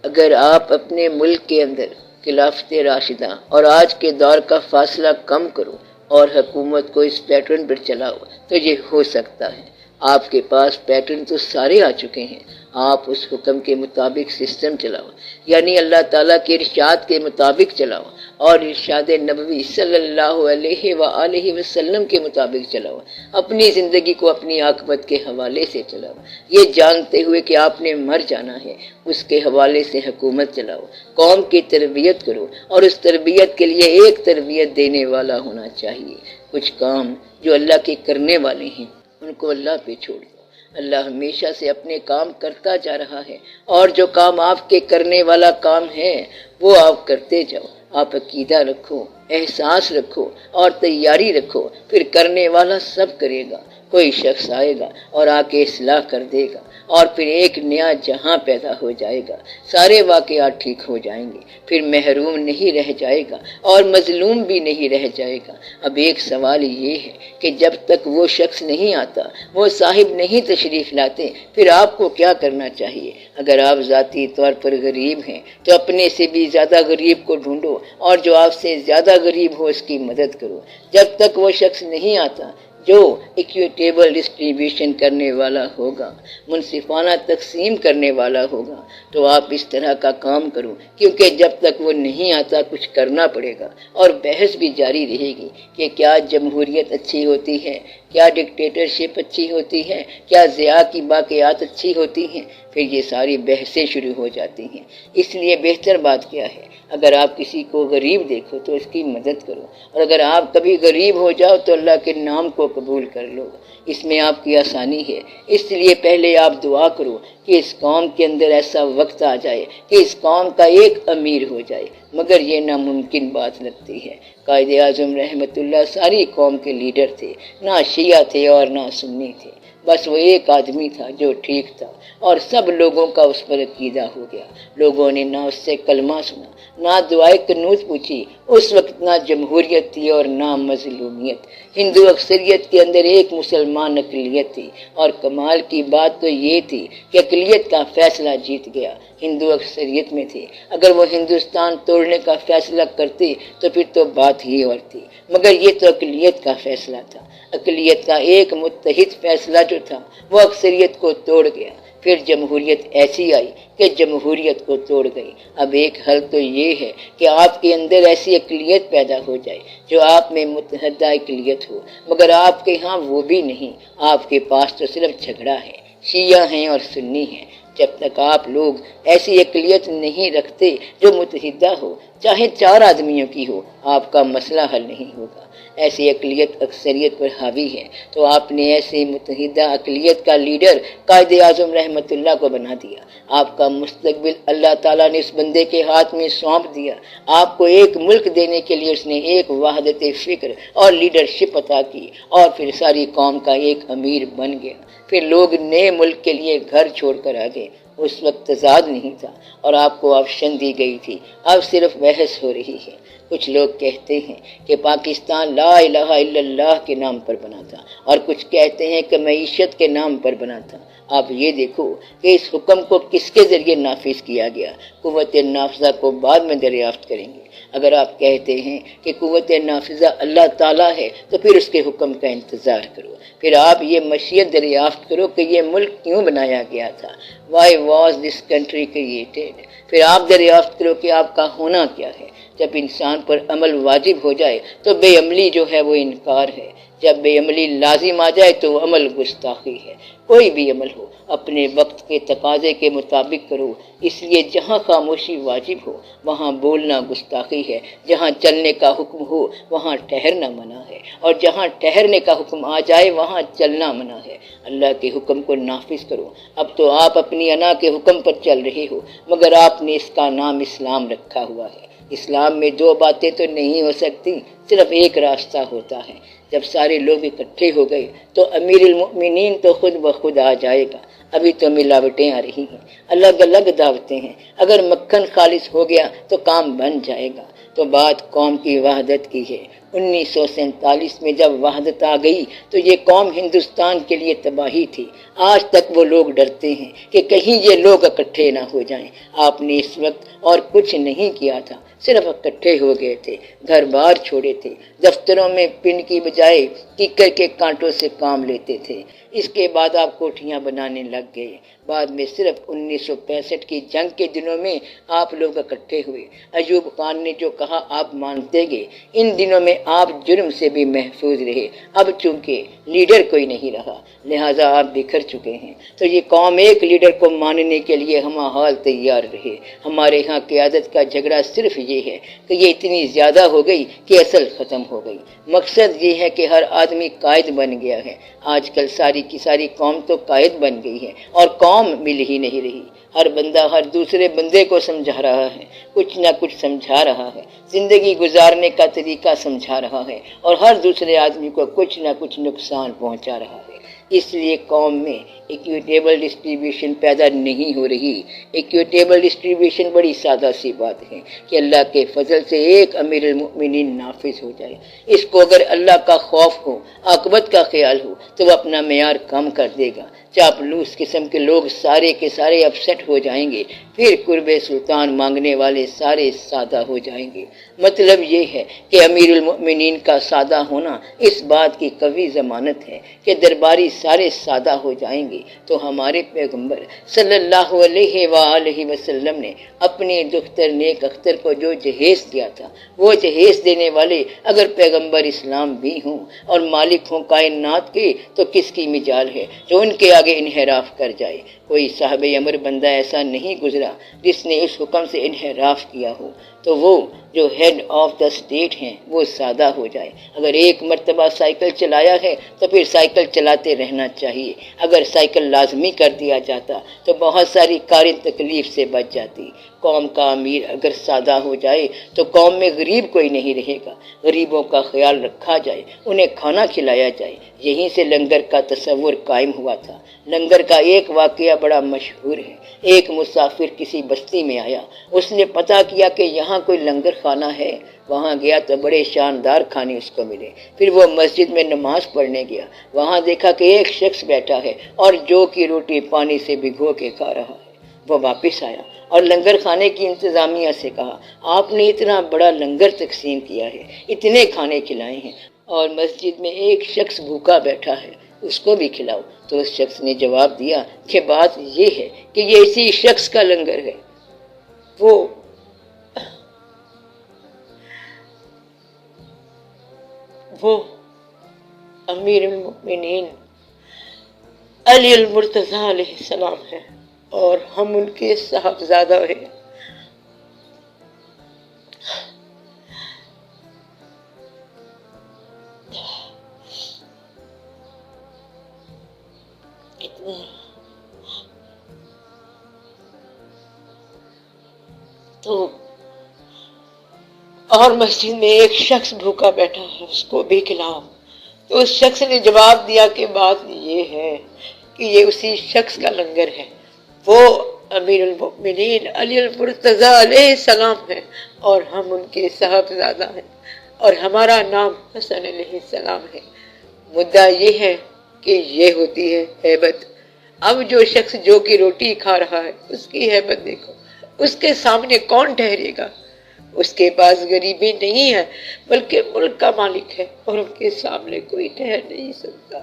[SPEAKER 1] اگر آپ اپنے ملک کے اندر خلافت راشدہ اور آج کے دور کا فاصلہ کم کرو اور حکومت کو اس پیٹرن پر چلاؤ تو یہ ہو سکتا ہے۔ آپ کے پاس پیٹرن تو سارے آ چکے ہیں، آپ اس حکم کے مطابق سسٹم چلاؤ، یعنی اللہ تعالیٰ کے ارشاد کے مطابق چلاؤ اور ارشاد نبوی صلی اللہ علیہ وآلہ وسلم کے مطابق چلاؤ۔ اپنی زندگی کو اپنی عاقبت کے حوالے سے چلاؤ، یہ جانتے ہوئے کہ آپ نے مر جانا ہے، اس کے حوالے سے حکومت چلاؤ۔ قوم کی تربیت کرو اور اس تربیت کے لیے ایک تربیت دینے والا ہونا چاہیے۔ کچھ کام جو اللہ کے کرنے والے ہیں ان کو اللہ پہ چھوڑ دو، اللہ ہمیشہ سے اپنے کام کرتا جا رہا ہے، اور جو کام آپ کے کرنے والا کام ہے وہ آپ کرتے جاؤ۔ آپ عقیدہ رکھو، احساس رکھو اور تیاری رکھو، پھر کرنے والا سب کرے گا۔ کوئی شخص آئے گا اور آ کے اصلاح کر دے گا اور پھر ایک نیا جہاں پیدا ہو جائے گا، سارے واقعات ٹھیک ہو جائیں گے، پھر محروم نہیں رہ جائے گا اور مظلوم بھی نہیں رہ جائے گا۔ اب ایک سوال یہ ہے کہ جب تک وہ شخص نہیں آتا، وہ صاحب نہیں تشریف لاتے، پھر آپ کو کیا کرنا چاہیے؟ اگر آپ ذاتی طور پر غریب ہیں تو اپنے سے بھی زیادہ غریب کو ڈھونڈو اور جو آپ سے زیادہ غریب ہو اس کی مدد کرو۔ جب تک وہ شخص نہیں آتا جو ایکویٹیبل ڈسٹریبیوشن کرنے والا ہوگا، منصفانہ تقسیم کرنے والا ہوگا، تو آپ اس طرح کا کام کرو، کیونکہ جب تک وہ نہیں آتا کچھ کرنا پڑے گا اور بحث بھی جاری رہے گی کہ کیا جمہوریت اچھی ہوتی ہے، کیا ڈکٹیٹرشپ اچھی ہوتی ہے، کیا ضیاء کی باقیات اچھی ہوتی ہیں، پھر یہ ساری بحثیں شروع ہو جاتی ہیں۔ اس لیے بہتر بات کیا ہے؟ اگر آپ کسی کو غریب دیکھو تو اس کی مدد کرو، اور اگر آپ کبھی غریب ہو جاؤ تو اللہ کے نام کو قبول کر لو، اس میں آپ کی آسانی ہے۔ اس لیے پہلے آپ دعا کرو کہ اس قوم کے اندر ایسا وقت آ جائے کہ اس قوم کا ایک امیر ہو جائے، مگر یہ ناممکن بات لگتی ہے۔ قائد اعظم رحمت اللہ ساری قوم کے لیڈر تھے، نہ شیعہ تھے اور نہ سنی تھے، بس وہ ایک آدمی تھا جو ٹھیک تھا اور سب لوگوں کا اس پر عقیدہ ہو گیا۔ لوگوں نے نہ اس سے کلمہ سنا، نہ دعائے قنوت پوچھی، اس وقت نہ جمہوریت تھی اور نہ مظلومیت، ہندو اکثریت کے اندر ایک مسلمان اقلیت تھی، اور کمال کی بات تو یہ تھی کہ اقلیت کا فیصلہ جیت گیا، ہندو اکثریت میں تھے۔ اگر وہ ہندوستان توڑنے کا فیصلہ کرتے تو پھر تو بات ہی اور تھی، مگر یہ تو اقلیت کا فیصلہ تھا۔ اقلیت کا ایک متحد فیصلہ جو تھا وہ اکثریت کو توڑ گیا، پھر جمہوریت ایسی آئی کہ جمہوریت کو توڑ گئی۔ اب ایک حل تو یہ ہے کہ آپ کے اندر ایسی اقلیت پیدا ہو جائے جو آپ میں متحدہ اقلیت ہو، مگر آپ کے ہاں وہ بھی نہیں، آپ کے پاس تو صرف جھگڑا ہے، شیعہ ہیں اور سنی ہیں۔ جب تک آپ لوگ ایسی اقلیت نہیں رکھتے جو متحدہ ہو، چاہے 4 آدمیوں کی ہو، آپ کا مسئلہ حل نہیں ہوگا۔ ایسی اقلیت اکثریت پر حاوی ہے تو آپ نے ایسی متحدہ اقلیت کا لیڈر قائد اعظم رحمت اللہ کو بنا دیا۔ آپ کا مستقبل اللہ تعالیٰ نے اس بندے کے ہاتھ میں سونپ دیا۔ آپ کو ایک ملک دینے کے لیے اس نے ایک وحدت فکر اور لیڈرشپ عطا کی، اور پھر ساری قوم کا ایک امیر بن گیا۔ پھر لوگ نئے ملک کے لیے گھر چھوڑ کر آ گئے۔ اس وقت تضاد نہیں تھا اور آپ کو آپشن دی گئی تھی، اب صرف بحث ہو رہی ہے۔ کچھ لوگ کہتے ہیں کہ پاکستان لا الہ الا اللہ کے نام پر بنا تھا، اور کچھ کہتے ہیں کہ معیشت کے نام پر بنا تھا۔ آپ یہ دیکھو کہ اس حکم کو کس کے ذریعے نافذ کیا گیا۔ قوت نافذہ کو بعد میں دریافت کریں گے۔ اگر آپ کہتے ہیں کہ قوت نافذہ اللہ تعالیٰ ہے تو پھر اس کے حکم کا انتظار کرو۔ پھر آپ یہ مشیت دریافت کرو کہ یہ ملک کیوں بنایا گیا تھا۔ Why was this country created؟ پھر آپ دریافت کرو کہ آپ کا ہونا کیا ہے۔ جب انسان پر عمل واجب ہو جائے تو بے عملی جو ہے وہ انکار ہے۔ جب بے عملی لازم آ جائے تو عمل گستاخی ہے۔ کوئی بھی عمل ہو اپنے وقت کے تقاضے کے مطابق کرو، اس لیے جہاں خاموشی واجب ہو وہاں بولنا گستاخی ہے، جہاں چلنے کا حکم ہو وہاں ٹھہرنا منع ہے، اور جہاں ٹھہرنے کا حکم آ جائے وہاں چلنا منع ہے۔ اللہ کے حکم کو نافذ کرو۔ اب تو آپ اپنی انا کے حکم پر چل رہے ہو، مگر آپ نے اس کا نام اسلام رکھا ہوا ہے۔ اسلام میں دو باتیں تو نہیں ہو سکتی، صرف ایک راستہ ہوتا ہے۔ جب سارے لوگ اکٹھے ہو گئے تو امیر المؤمنین تو خود بخود آ جائے گا۔ ابھی تو ملاوٹیں آ رہی ہیں، الگ الگ دعوتیں ہیں۔ اگر مکھن خالص ہو گیا تو کام بن جائے گا۔ تو بات قوم کی وحدت کی ہے۔ 1947 میں جب وحدت آ گئی تو یہ قوم ہندوستان کے لیے تباہی تھی۔ آج تک وہ لوگ ڈرتے ہیں کہ کہیں یہ لوگ اکٹھے نہ ہو جائیں۔ آپ نے اس وقت اور کچھ نہیں کیا تھا، صرف اکٹھے ہو گئے تھے، گھر بار چھوڑے تھے، دفتروں میں پن کی بجائے کیکر کے کانٹوں سے کام لیتے تھے۔ اس کے بعد آپ کوٹھیاں بنانے لگ گئے۔ بعد میں صرف 1965 کی جنگ کے دنوں میں آپ لوگ اکٹھے ہوئے۔ ایوب خان نے جو کہا آپ مانتے گئے۔ ان دنوں میں آپ جرم سے بھی محفوظ رہے۔ اب چونکہ لیڈر کوئی نہیں رہا لہٰذا آپ بکھر چکے ہیں، تو یہ قوم ایک لیڈر کو ماننے کے لیے ہمہ حال تیار رہے۔ ہمارے ہاں قیادت کا جھگڑا صرف یہ ہے کہ یہ اتنی زیادہ ہو گئی کہ اصل ختم ہو گئی۔ مقصد یہ ہے کہ ہر آدمی قائد بن گیا ہے۔ آج کل ساری کی ساری قوم تو قائد بن گئی ہے اور قوم مل ہی نہیں رہی۔ ہر بندہ ہر دوسرے بندے کو سمجھا رہا ہے، کچھ نہ کچھ سمجھا رہا ہے، زندگی گزارنے کا طریقہ سمجھا رہا ہے، اور ہر دوسرے آدمی کو کچھ نہ کچھ نقصان پہنچا رہا ہے۔ اس لیے قوم میں ایکویٹیبل ڈسٹریبیوشن پیدا نہیں ہو رہی۔ ایکویٹیبل ڈسٹریبیوشن بڑی سادہ سی بات ہے کہ اللہ کے فضل سے ایک امیر المؤمنین نافذ ہو جائے۔ اس کو اگر اللہ کا خوف ہو، عاقبت کا خیال ہو تو وہ اپنا معیار کم کر دے گا۔ چاپلوس قسم کے لوگ سارے کے سارے اپسیٹ ہو جائیں گے، پھر قرب سلطان مانگنے والے سارے سادہ ہو جائیں گے۔ مطلب یہ ہے کہ امیر المؤمنین کا سادہ ہونا اس بات کی قوی ضمانت ہے کہ درباری سارے سادہ ہو جائیں گے۔ تو ہمارے پیغمبر صلی اللہ علیہ وآلہ وسلم نے اپنی دختر نیک اختر کو جو جہیز دیا تھا، وہ جہیز دینے والے اگر پیغمبر اسلام بھی ہوں اور مالک ہوں کائنات کے، تو کس کی مجال ہے جو ان کے آگے انحراف کر جائے؟ کوئی صاحب امر بندہ ایسا نہیں گزرا جس نے اس حکم سے انحراف کیا ہو۔ تو وہ جو ہیڈ آف دا اسٹیٹ ہیں وہ سادہ ہو جائے۔ اگر ایک مرتبہ سائیکل چلایا ہے تو پھر سائیکل چلاتے رہنا چاہیے۔ اگر سائیکل لازمی کر دیا جاتا تو بہت ساری کاریں تکلیف سے بچ جاتی۔ قوم کا امیر اگر سادہ ہو جائے تو قوم میں غریب کوئی نہیں رہے گا۔ غریبوں کا خیال رکھا جائے، انہیں کھانا کھلایا جائے۔ یہیں سے لنگر کا تصور قائم ہوا تھا۔ لنگر کا ایک واقعہ بڑا مشہور ہے۔ ایک مسافر کسی بستی میں آیا، اس نے پتہ کیا کہ یہاں کوئی لنگر خانہ ہے۔ وہاں گیا تو بڑے شاندار کھانے اس کو ملے۔ پھر وہ مسجد میں نماز پڑھنے گیا، وہاں دیکھا کہ ایک شخص بیٹھا ہے اور جو کی روٹی پانی سے بھگو کے کھا رہا ہے۔ وہ واپس آیا اور لنگر خانے کی انتظامیہ سے کہا، آپ نے اتنا بڑا لنگر تقسیم کیا ہے، اتنے کھانے کھلائے ہیں، اور مسجد میں ایک شخص بھوکا بیٹھا ہے، اس کو بھی کھلاؤ۔ تو اس شخص نے جواب دیا کہ بات یہ ہے کہ یہ اسی شخص کا لنگر ہے، وہ امیر المؤمنین علی المرتضیٰ علیہ السلام ہے اور ہم ان کے صاحبزادہ ہیں۔
[SPEAKER 2] تو اور مسجد میں ایک شخص بھوکا بیٹھا ہے، اس کو بھی کھلاؤ۔ تو اس شخص نے جواب دیا کہ بات یہ ہے کہ یہ اسی شخص کا لنگر ہے، وہ امیر المؤمنین علی المرتضی علیہ السلام ہے اور ہم ان کے صاحبزادہ ہیں اور ہمارا نام حسن علیہ السلام ہے۔ مدعا یہ ہے کہ یہ ہوتی ہے ہیبت۔ اب جو شخص جو کی روٹی کھا رہا ہے اس کی ہیبت دیکھو، اس کے سامنے کون ٹھہرے گا؟ اس کے پاس غریبی نہیں ہے بلکہ ملک کا مالک ہے اور ان کے سامنے کوئی ٹھہر نہیں سکتا۔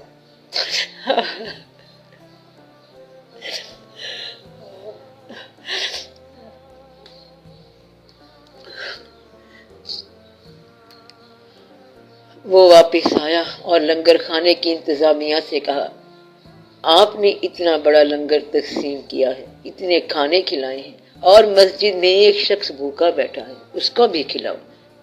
[SPEAKER 2] وہ واپس آیا اور لنگر خانے کی انتظامیہ سے کہا، آپ نے اتنا بڑا لنگر تقسیم کیا ہے، اتنے کھانے کھلائے ہیں اور مسجد میں ایک شخص بھوکا بیٹھا ہے، اس کو بھی کھلاؤ۔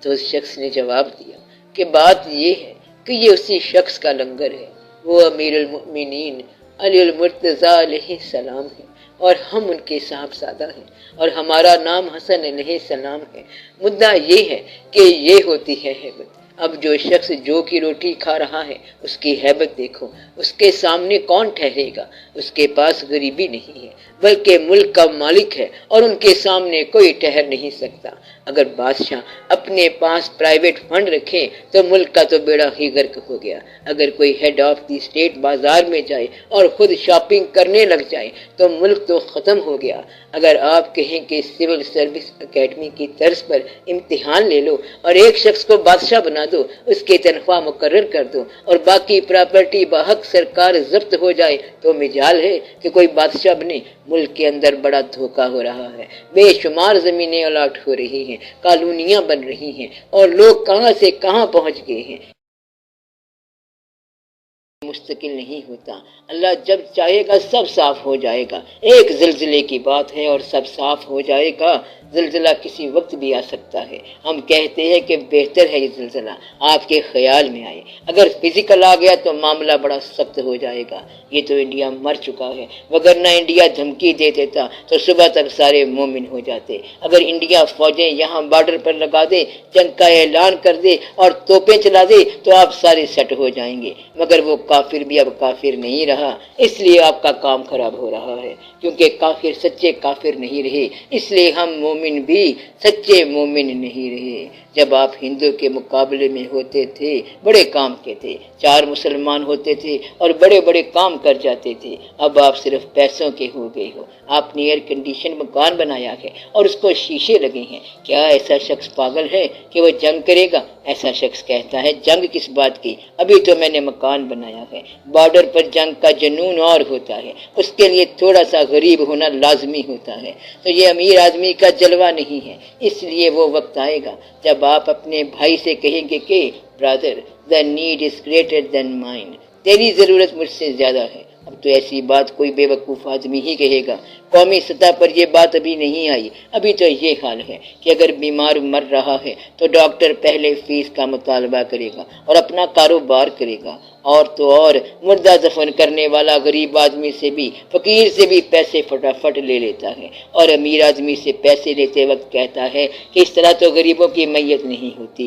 [SPEAKER 2] تو اس شخص نے جواب دیا کہ بات یہ ہے کہ یہ اسی شخص کا لنگر ہے، وہ امیر المؤمنین علی المرتضی علیہ السلام ہے اور ہم ان کے صاحبزادہ ہیں اور ہمارا نام حسن علیہ السلام ہے۔ مدعا یہ ہے کہ یہ ہوتی ہے ہیبت۔ اب جو شخص جو کی روٹی کھا رہا ہے اس کی ہیبت دیکھو، اس کے سامنے کون ٹھہرے گا؟ اس کے پاس غریبی نہیں ہے بلکہ ملک کا مالک ہے اور ان کے سامنے کوئی ٹھہر نہیں سکتا۔ اگر بادشاہ اپنے پاس پرائیویٹ فنڈ رکھے تو ملک کا تو بیڑا ہی غرق ہو گیا۔ اگر کوئی ہیڈ آف دی اسٹیٹ بازار میں جائے اور خود شاپنگ کرنے لگ جائے تو ملک تو ختم ہو گیا۔ اگر آپ کہیں کہ سول سروس اکیڈمی کی طرز پر امتحان لے لو اور ایک شخص کو بادشاہ بنا دو، اس کی تنخواہ مقرر کر دو اور باقی پراپرٹی بحق سرکار ضبط ہو جائے تو مجال ہے کہ کوئی بادشاہ بنے۔ ملک کے اندر بڑا دھوکہ ہو رہا ہے، بے شمار زمینیں الاٹ ہو رہی ہیں، کالونیاں بن رہی ہیں اور لوگ کہاں سے کہاں پہنچ گئے ہیں۔ مستقل نہیں ہوتا، اللہ جب چاہے گا سب صاف ہو جائے گا۔ ایک زلزلے کی بات ہے اور سب صاف ہو جائے گا۔ زلزلہ کسی وقت بھی آ سکتا ہے۔ ہم کہتے ہیں کہ بہتر ہے یہ زلزلہ آپ کے خیال میں آئے، اگر فزیکل آ گیا تو معاملہ بڑا سخت ہو جائے گا۔ یہ تو انڈیا مر چکا ہے، وگرنہ انڈیا دھمکی دے دیتا تو صبح تک سارے مومن ہو جاتے۔ اگر انڈیا فوجیں یہاں بارڈر پر لگا دے، جنگ کا اعلان کر دے اور توپیں چلا دے تو آپ سارے سیٹ ہو جائیں گے، مگر وہ کافر بھی اب کافر نہیں رہا، اس لیے آپ کا کام خراب ہو رہا ہے، کیونکہ کافر سچے کافر نہیں رہے، اس لیے ہم مومن بھی سچے مومن نہیں رہے۔ جب آپ ہندو کے مقابلے میں ہوتے تھے بڑے کام کے تھے، 4 مسلمان ہوتے تھے اور بڑے بڑے کام کر جاتے تھے۔ اب آپ صرف پیسوں کے ہو گئے ہو۔ آپ نے ایئر کنڈیشن مکان بنایا ہے اور اس کو شیشے لگے ہیں۔ کیا ایسا شخص پاگل ہے کہ وہ جنگ کرے گا؟ ایسا شخص کہتا ہے جنگ کس بات کی، ابھی تو میں نے مکان بنایا ہے۔ بارڈر پر جنگ کا جنون اور ہوتا ہے، اس کے لیے تھوڑا سا غریب ہونا لازمی ہوتا ہے۔ تو یہ امیر آدمی کا جلوہ نہیں ہے، اس لیے وہ وقت آئے گا جب آپ اپنے بھائی سے کہیں گے کہ برادر the need is greater than mine، تیری ضرورت مجھ سے زیادہ ہے۔ اب تو ایسی بات کوئی بے وقوف آدمی ہی کہے گا۔ قومی سطح پر یہ بات ابھی نہیں آئی، ابھی تو یہ حال ہے کہ اگر بیمار مر رہا ہے تو ڈاکٹر پہلے فیس کا مطالبہ کرے گا اور اپنا کاروبار کرے گا، اور تو اور مردہ دفن کرنے والا غریب آدمی سے بھی، فقیر سے بھی پیسے فٹافٹ لے لیتا ہے، اور امیر آدمی سے پیسے لیتے وقت کہتا ہے کہ اس طرح تو غریبوں کی میت نہیں ہوتی۔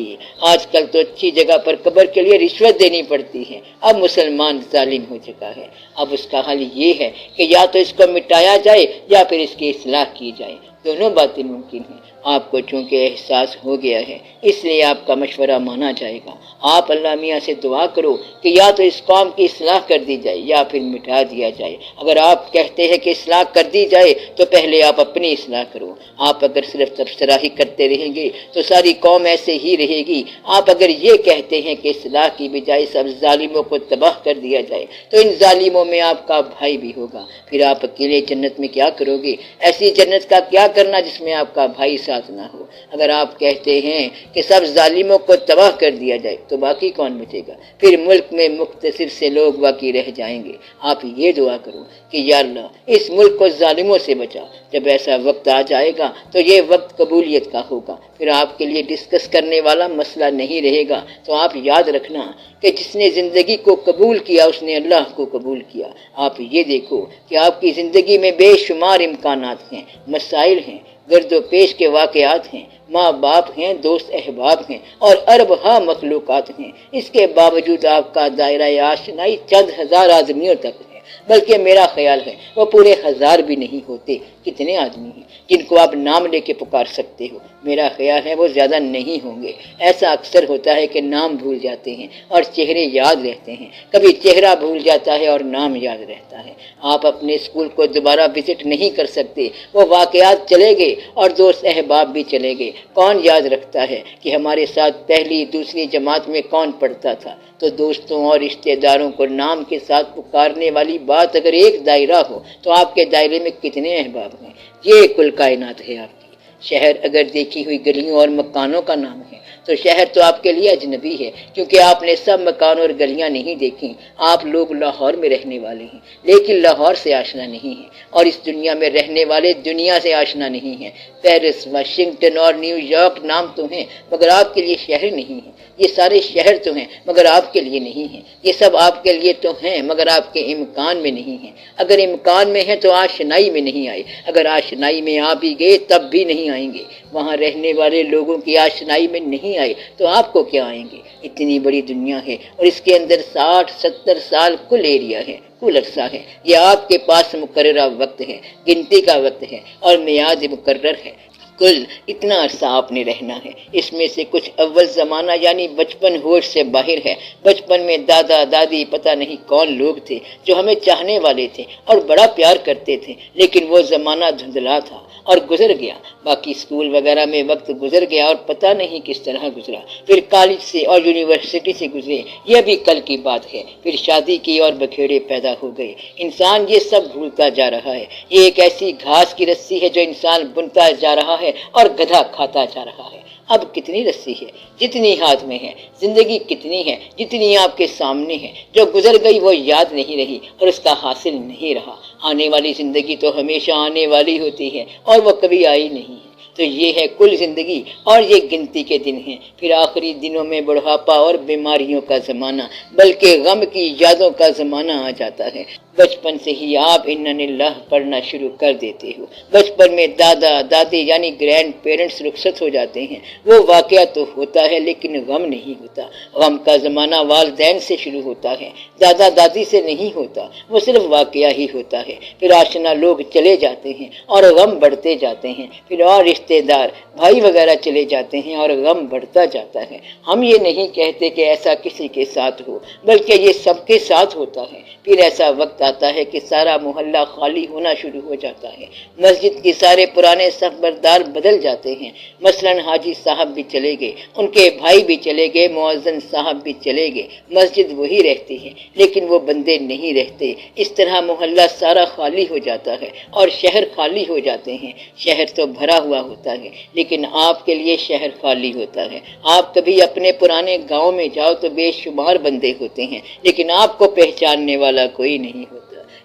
[SPEAKER 2] آج کل تو اچھی جگہ پر قبر کے لیے رشوت دینی پڑتی ہے۔ اب مسلمان ظالم ہو چکا ہے، اب اس کا حل یہ ہے کہ یا تو اس کو مٹایا جائے یا پھر اس کی اصلاح کی جائے، دونوں باتیں ممکن ہیں۔ آپ کو چونکہ احساس ہو گیا ہے اس لیے آپ کا مشورہ مانا جائے گا۔ آپ اللہ میاں سے دعا کرو کہ یا تو اس قوم کی اصلاح کر دی جائے یا پھر مٹا دیا جائے۔ اگر آپ کہتے ہیں کہ اصلاح کر دی جائے تو پہلے آپ اپنی اصلاح کرو۔ آپ اگر صرف تبصرہ ہی کرتے رہیں گے تو ساری قوم ایسے ہی رہے گی۔ آپ اگر یہ کہتے ہیں کہ اصلاح کی بجائے سب ظالموں کو تباہ کر دیا جائے تو ان ظالموں میں آپ کا بھائی بھی ہوگا، پھر آپ اکیلے جنت میں کیا کرو گے؟ ایسی جنت کا کیا کرنا جس میں آپ کا بھائی ساتھ نہ ہو۔ اگر آپ کہتے ہیں کہ سب ظالموں کو تباہ کر دیا جائے تو باقی کون بچے گا؟ پھر ملک میں مختصر سے لوگ باقی رہ جائیں گے۔ آپ یہ دعا کرو کہ یا اللہ اس ملک کو ظالموں سے بچا۔ جب ایسا وقت آ جائے گا تو یہ وقت قبولیت کا ہوگا، پھر آپ کے لیے ڈسکس کرنے والا مسئلہ نہیں رہے گا۔ تو آپ یاد رکھنا کہ جس نے زندگی کو قبول کیا اس نے اللہ کو قبول کیا۔ آپ یہ دیکھو کہ آپ کی زندگی میں بے شمار امکانات ہیں، مسائل ہیں، گرد و پیش کے واقعات ہیں، ماں باپ ہیں، دوست احباب ہیں اور ارب ہا مخلوقات ہیں۔ اس کے باوجود آپ کا دائرہ آشنائی چند ہزار آدمیوں تک ہے، بلکہ میرا خیال ہے وہ پورے 1000 بھی نہیں ہوتے۔ کتنے آدمی ہیں جن کو آپ نام لے کے پکار سکتے ہو؟ میرا خیال ہے وہ زیادہ نہیں ہوں گے۔ ایسا اکثر ہوتا ہے کہ نام بھول جاتے ہیں اور چہرے یاد رہتے ہیں، کبھی چہرہ بھول جاتا ہے اور نام یاد رہتا ہے۔ آپ اپنے اسکول کو دوبارہ وزٹ نہیں کر سکتے، وہ واقعات چلے گئے اور دوست احباب بھی چلے گئے۔ کون یاد رکھتا ہے کہ ہمارے ساتھ پہلی دوسری جماعت میں کون پڑھتا تھا؟ تو دوستوں اور رشتہ داروں کو نام کے ساتھ پکارنے والی بات اگر ایک دائرہ ہو تو آپ کے دائرے میں کتنے احباب ہیں؟ یہ کل کائنات ہے آپ کی۔ شہر اگر دیکھی ہوئی گلیوں اور مکانوں کا نام ہے تو شہر تو آپ کے لیے اجنبی ہے، کیونکہ آپ نے سب مکان اور گلیاں نہیں دیکھی۔ آپ لوگ لاہور میں رہنے والے ہیں لیکن لاہور سے آشنا نہیں ہیں، اور اس دنیا میں رہنے والے دنیا سے آشنا نہیں ہیں۔ پیرس، واشنگٹن اور نیو یارک نام تو ہیں مگر آپ کے لیے شہر نہیں ہیں۔ یہ سارے شہر تو ہیں مگر آپ کے لیے نہیں ہیں۔ یہ سب آپ کے لیے تو ہیں مگر آپ کے امکان میں نہیں ہیں۔ اگر امکان میں ہیں تو آشنائی میں نہیں آئے، اگر آشنائی میں آ بھی گئے تب بھی نہیں آئیں گے۔ وہاں رہنے والے لوگوں کی آشنائی میں نہیں آئے تو آپ کو کیا آئیں گے؟ اتنی بڑی دنیا ہے اور اس کے اندر 60-70 سال کل ایریا ہے، کل عرصہ ہے۔ یہ آپ کے پاس مقررہ وقت ہے، گنتی کا وقت ہے اور میعاد مقرر ہے۔ کل اتنا عرصہ آپ نے رہنا ہے۔ اس میں سے کچھ اول زمانہ یعنی بچپن ہوش سے باہر ہے۔ بچپن میں دادا دادی پتہ نہیں کون لوگ تھے جو ہمیں چاہنے والے تھے اور بڑا پیار کرتے تھے، لیکن وہ زمانہ دھندلا تھا اور گزر گیا۔ باقی اسکول وغیرہ میں وقت گزر گیا اور پتہ نہیں کس طرح گزرا۔ پھر کالج سے اور یونیورسٹی سے گزرے، یہ بھی کل کی بات ہے۔ پھر شادی کی اور بکھیڑے پیدا ہو گئے۔ انسان یہ سب بھولتا جا رہا ہے۔ یہ ایک ایسی گھاس کی رسی ہے جو انسان بنتا جا رہا ہے اور گدھا کھاتا جا رہا ہے۔ اب کتنی رسی ہے جتنی ہاتھ میں ہے، زندگی کتنی ہے جتنی آپ کے سامنے ہے۔ جو گزر گئی وہ یاد نہیں رہی اور اس کا حاصل نہیں رہا۔ آنے والی زندگی تو ہمیشہ آنے والی ہوتی ہے اور وہ کبھی آئی نہیں ہے۔ تو یہ ہے کل زندگی اور یہ گنتی کے دن ہیں۔ پھر آخری دنوں میں بڑھاپا اور بیماریوں کا زمانہ، بلکہ غم کی یادوں کا زمانہ آ جاتا ہے۔ بچپن سے ہی آپ انن اللہ پڑھنا شروع کر دیتے ہو۔ بچپن میں دادا دادی یعنی گرینڈ پیرنٹس رخصت ہو جاتے ہیں۔ وہ واقعہ تو ہوتا ہے لیکن غم نہیں ہوتا۔ غم کا زمانہ والدین سے شروع ہوتا ہے، دادا دادی سے نہیں ہوتا، وہ صرف واقعہ ہی ہوتا ہے۔ پھر آشنا لوگ چلے جاتے ہیں اور غم بڑھتے جاتے ہیں۔ پھر اور رشتہ دار بھائی وغیرہ چلے جاتے ہیں اور غم بڑھتا جاتا ہے۔ ہم یہ نہیں کہتے کہ ایسا کسی کے ساتھ ہو، بلکہ یہ سب کے ساتھ ہوتا ہے۔ پھر ایسا وقت آتا ہے کہ سارا محلہ خالی ہونا شروع ہو جاتا ہے۔ مسجد کے سارے پرانے صفبردار بدل جاتے ہیں۔ مثلا حاجی صاحب بھی چلے گئے، ان کے بھائی بھی چلے گئے، مؤذن صاحب بھی چلے گئے، مسجد وہی رہتی ہے لیکن وہ بندے نہیں رہتے۔ اس طرح محلہ سارا خالی ہو جاتا ہے اور شہر خالی ہو جاتے ہیں۔ شہر تو بھرا ہوا ہوتا ہے لیکن آپ کے لیے شہر خالی ہوتا ہے۔ آپ کبھی اپنے پرانے گاؤں میں جاؤ تو بے شمار بندے ہوتے ہیں لیکن آپ کو پہچاننے والا کوئی نہیں ہوتا۔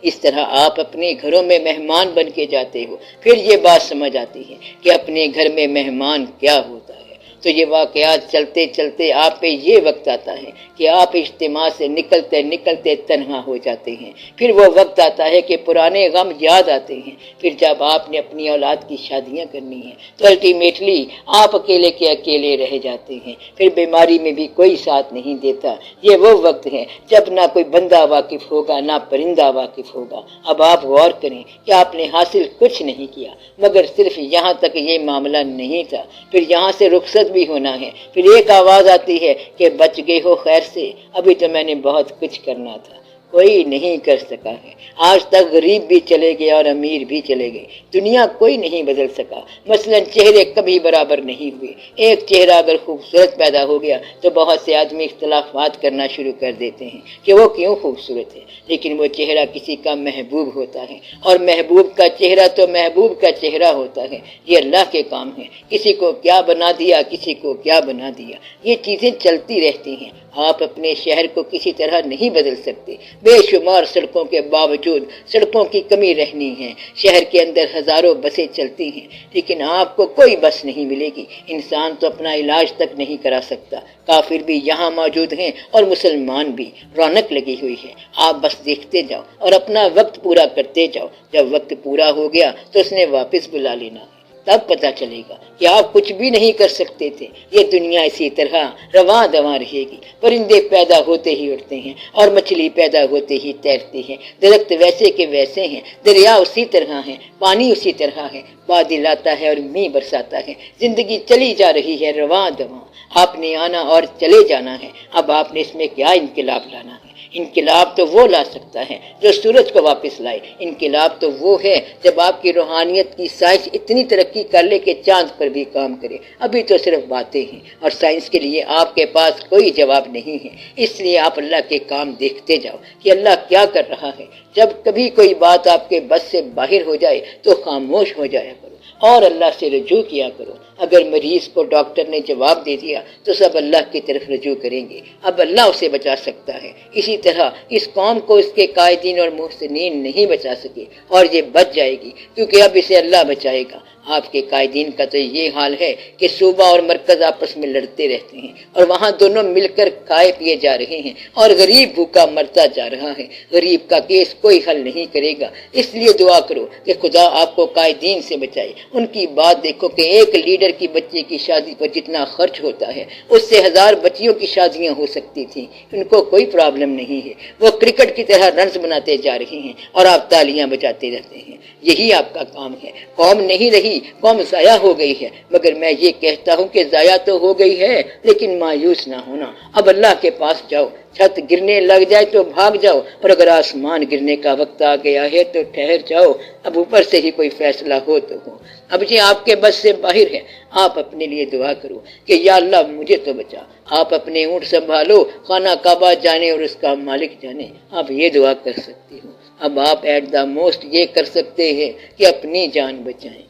[SPEAKER 2] اس طرح آپ اپنے گھروں میں مہمان بن کے جاتے ہو۔ پھر یہ بات سمجھ آتی ہے کہ اپنے گھر میں مہمان کیا ہوتا ہے۔ تو یہ واقعات چلتے چلتے آپ پہ یہ وقت آتا ہے کہ آپ اجتماع سے نکلتے نکلتے تنہا ہو جاتے ہیں۔ پھر وہ وقت آتا ہے کہ پرانے غم یاد آتے ہیں۔ پھر جب آپ نے اپنی اولاد کی شادیاں کرنی ہیں تو الٹیمیٹلی آپ اکیلے کے اکیلے رہ جاتے ہیں۔ پھر بیماری میں بھی کوئی ساتھ نہیں دیتا۔ یہ وہ وقت ہے جب نہ کوئی بندہ واقف ہوگا نہ پرندہ واقف ہوگا۔ اب آپ غور کریں کہ آپ نے حاصل کچھ نہیں کیا مگر صرف یہاں تک یہ معاملہ نہیں تھا۔ پھر یہاں سے رخصت بھی ہونا ہے۔ پھر ایک آواز آتی ہے کہ بچ گئے ہو خیر سے، ابھی تو میں نے بہت کچھ کرنا تھا۔ کوئی نہیں کر سکا ہے۔ آج تک غریب بھی چلے گئے اور امیر بھی چلے گئے، دنیا کوئی نہیں بدل سکا۔ مثلا چہرے کبھی برابر نہیں ہوئے۔ ایک چہرہ اگر خوبصورت پیدا ہو گیا تو بہت سے آدمی اختلافات کرنا شروع کر دیتے ہیں کہ وہ کیوں خوبصورت ہے، لیکن وہ چہرہ کسی کا محبوب ہوتا ہے، اور محبوب کا چہرہ تو محبوب کا چہرہ ہوتا ہے۔ یہ اللہ کے کام ہے، کسی کو کیا بنا دیا، کسی کو کیا بنا دیا، یہ چیزیں چلتی رہتی ہیں۔ آپ اپنے شہر کو کسی طرح نہیں بدل سکتے۔ بے شمار سڑکوں کے باوجود سڑکوں کی کمی رہنی ہے، شہر کے اندر ہزاروں بسیں چلتی ہیں، لیکن آپ کو کوئی بس نہیں ملے گی۔ انسان تو اپنا علاج تک نہیں کرا سکتا۔ کافر بھی یہاں موجود ہیں اور مسلمان بھی، رونق لگی ہوئی ہے۔ آپ بس دیکھتے جاؤ اور اپنا وقت پورا کرتے جاؤ۔ جب وقت پورا ہو گیا تو اس نے واپس بلا لینا ہے، تب پتہ چلے گا کہ آپ کچھ بھی نہیں کر سکتے تھے۔ یہ دنیا اسی طرح رواں دواں رہے گی۔ پرندے پیدا ہوتے ہی اڑتے ہیں اور مچھلی پیدا ہوتے ہی تیرتی ہے، درخت ویسے کے ویسے ہیں، دریا اسی طرح ہے، پانی اسی طرح ہے، بادل آتا ہے اور میںہ برساتا ہے۔ زندگی چلی جا رہی ہے رواں دواں، آپ نے آنا اور چلے جانا ہے۔ اب آپ نے اس میں کیا انقلاب لانا ہے؟ انقلاب تو وہ لا سکتا ہے جو سورج کو واپس لائے۔ انقلاب تو وہ ہے جب آپ کی روحانیت کی سائنس اتنی ترقی کر لے کہ چاند پر بھی کام کرے۔ ابھی تو صرف باتیں ہیں اور سائنس کے لیے آپ کے پاس کوئی جواب نہیں ہے۔ اس لیے آپ اللہ کے کام دیکھتے جاؤ کہ اللہ کیا کر رہا ہے۔ جب کبھی کوئی بات آپ کے بس سے باہر ہو جائے تو خاموش ہو جایا کرو اور اللہ سے رجوع کیا کرو۔ اگر مریض کو ڈاکٹر نے جواب دے دیا تو سب اللہ کی طرف رجوع کریں گے، اب اللہ اسے بچا سکتا ہے۔ اسی طرح اس قوم کو اس کے قائدین اور محسنین نہیں بچا سکے، اور یہ بچ جائے گی کیونکہ اب اسے اللہ بچائے گا۔ آپ کے قائدین کا تو یہ حال ہے کہ صوبہ اور مرکز آپس میں لڑتے رہتے ہیں اور وہاں دونوں مل کر کھائے پیے جا رہے ہیں اور غریب بھوکا مرتا جا رہا ہے۔ غریب کا کیس کوئی حل نہیں کرے گا، اس لیے دعا کرو کہ خدا آپ کو قائدین سے بچائے۔ ان کی بات دیکھو کہ ایک لیڈر کی بچے کی شادی پر جتنا خرچ ہوتا ہے اس سے 1000 بچیوں کی شادیاں ہو سکتی تھیں۔ ان کو کوئی پرابلم نہیں ہے، وہ کرکٹ کی طرح رنز بناتے جا رہے ہیں اور آپ تالیاں بجاتے رہتے ہیں۔ یہی آپ کا کام ہے۔ قوم نہیں رہی، قوم ضائع ہو گئی ہے، مگر میں یہ کہتا ہوں کہ ضائع تو ہو گئی ہے لیکن مایوس نہ ہونا۔ اب اللہ کے پاس جاؤ، چھت گرنے لگ جائے تو بھاگ جاؤ، اور اگر آسمان گرنے کا وقت آ گیا ہے تو ٹھہر جاؤ، اب اوپر سے ہی کوئی فیصلہ ہو تو ہو۔ اب یہ آپ کے بس سے باہر ہے۔ آپ اپنے لیے دعا کرو کہ یا اللہ مجھے تو بچا۔ آپ اپنے اونٹ سنبھالو، خانہ کعبہ جانے اور اس کا مالک جانے۔ آپ یہ دعا کر سکتے ہو۔ اب آپ ایٹ دا موسٹ یہ کر سکتے ہیں کہ اپنی جان بچائیں۔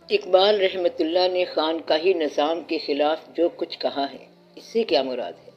[SPEAKER 2] اقبال رحمۃ اللہ نے خانقاہی نظام کے خلاف جو کچھ کہا ہے، اس سے کیا مراد ہے؟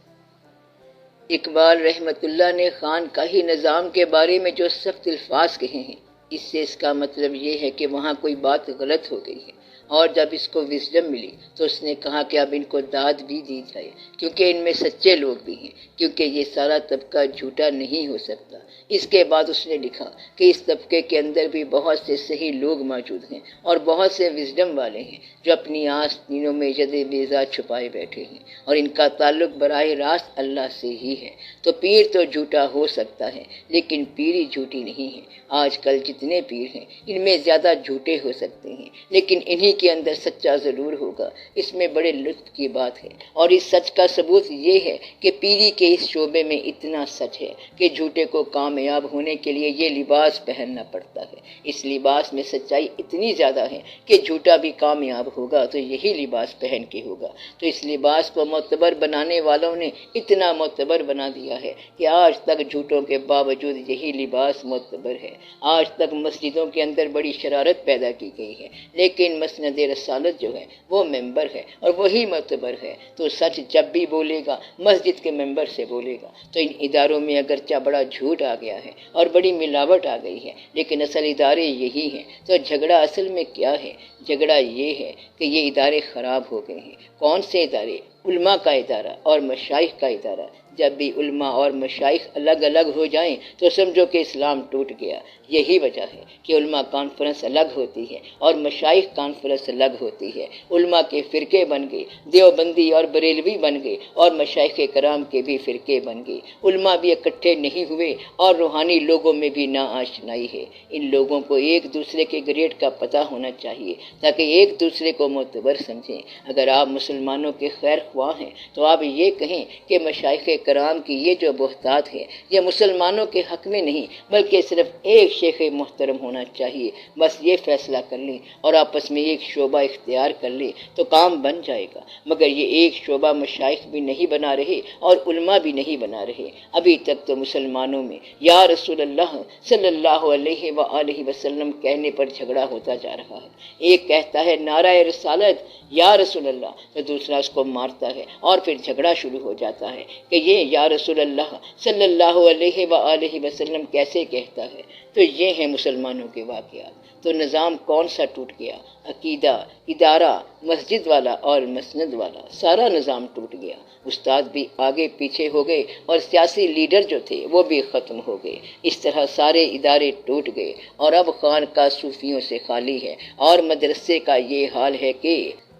[SPEAKER 2] اقبال رحمۃ اللہ نے خانقاہی نظام کے بارے میں جو سخت الفاظ کہے ہیں، اس سے اس کا مطلب یہ ہے کہ وہاں کوئی بات غلط ہو گئی ہے، اور جب اس کو وزڈم ملی تو اس نے کہا کہ اب ان کو داد بھی دی جائے، کیونکہ ان میں سچے لوگ بھی ہیں، کیونکہ یہ سارا طبقہ جھوٹا نہیں ہو سکتا۔ اس کے بعد اس نے لکھا کہ اس طبقے کے اندر بھی بہت سے صحیح لوگ موجود ہیں اور بہت سے وزڈم والے ہیں جو اپنی آستینوں میں ید بیضا چھپائے بیٹھے ہیں، اور ان کا تعلق براہ راست اللہ سے ہی ہے۔ تو پیر تو جھوٹا ہو سکتا ہے لیکن پیری جھوٹی نہیں ہے۔ آج کل جتنے پیر ہیں ان میں زیادہ جھوٹے ہو سکتے ہیں لیکن انہی کے اندر سچا ضرور ہوگا۔ اس میں بڑے لطف کی بات ہے، اور اس سچ کا ثبوت یہ ہے کہ پیری کے اس شعبے میں اتنا سچ ہے کہ جھوٹے کو کامیاب ہونے کے لیے یہ لباس پہننا پڑتا ہے۔ اس لباس میں سچائی اتنی زیادہ ہے کہ جھوٹا بھی کامیاب ہوگا تو یہی لباس پہن کے ہوگا۔ تو اس لباس کو معتبر بنانے والوں نے اتنا معتبر بنا دیا ہے کہ آج تک جھوٹوں کے باوجود یہی لباس معتبر ہے۔ آج تک مسجدوں کے اندر بڑی شرارت پیدا کی گئی ہے، لیکن مسند رسالت جو ہے وہ ممبر ہے اور وہی معتبر ہے۔ تو سچ جب بھی بولے گا مسجد کے ممبر سے بولے گا۔ تو ان اداروں میں اگرچہ بڑا جھوٹ آ گیا ہے اور بڑی ملاوٹ آ گئی ہے لیکن اصل ادارے یہی ہیں۔ تو جھگڑا اصل میں کیا ہے؟ جھگڑا یہ ہے کہ یہ ادارے خراب ہو گئے ہیں۔ کون سے ادارے؟ علماء کا ادارہ اور مشائخ کا ادارہ۔ جب بھی علماء اور مشائخ الگ الگ ہو جائیں تو سمجھو کہ اسلام ٹوٹ گیا۔ یہی وجہ ہے کہ علماء کانفرنس الگ ہوتی ہے اور مشائخ کانفرنس الگ ہوتی ہے۔ علماء کے فرقے بن گئے، دیوبندی اور بریلوی بن گئے، اور مشائخ کرام کے بھی فرقے بن گئے۔ علماء بھی اکٹھے نہیں ہوئے اور روحانی لوگوں میں بھی ناآشنائی ہے۔ ان لوگوں کو ایک دوسرے کے گریڈ کا پتہ ہونا چاہیے تاکہ ایک دوسرے کو معتبر سمجھیں۔ اگر آپ مسلمانوں کے خیر خواہ ہیں تو آپ یہ کہیں کہ مشائخ کرام کی یہ جو بہتات ہے یہ مسلمانوں کے حق میں نہیں بلکہ صرف ایک شیخ محترم ہونا چاہیے، بس یہ فیصلہ کر لیں اور آپس میں ایک شعبہ اختیار کر لیں تو کام بن جائے گا، مگر یہ ایک شعبہ مشائخ بھی نہیں بنا رہے اور علماء بھی نہیں بنا رہے۔ ابھی تک تو مسلمانوں میں یا رسول اللہ صلی اللہ علیہ وآلہ وسلم کہنے پر جھگڑا ہوتا جا رہا ہے۔ ایک کہتا ہے نعرہ رسالت یا رسول اللہ تو دوسرا اس کو مارتا ہے اور پھر جھگڑا شروع ہو جاتا ہے کہ یہ یا رسول اللہ صلی اللہ علیہ وآلہ وسلم کیسے کہتا ہے۔ تو یہ ہیں مسلمانوں کے واقعات۔ تو نظام کون سا ٹوٹ گیا؟ عقیدہ، ادارہ، مسجد والا اور مسند والا، سارا نظام ٹوٹ گیا۔ استاد بھی آگے پیچھے ہو گئے اور سیاسی لیڈر جو تھے وہ بھی ختم ہو گئے۔ اس طرح سارے ادارے ٹوٹ گئے اور اب خانقاہ صوفیوں سے خالی ہے اور مدرسے کا یہ حال ہے کہ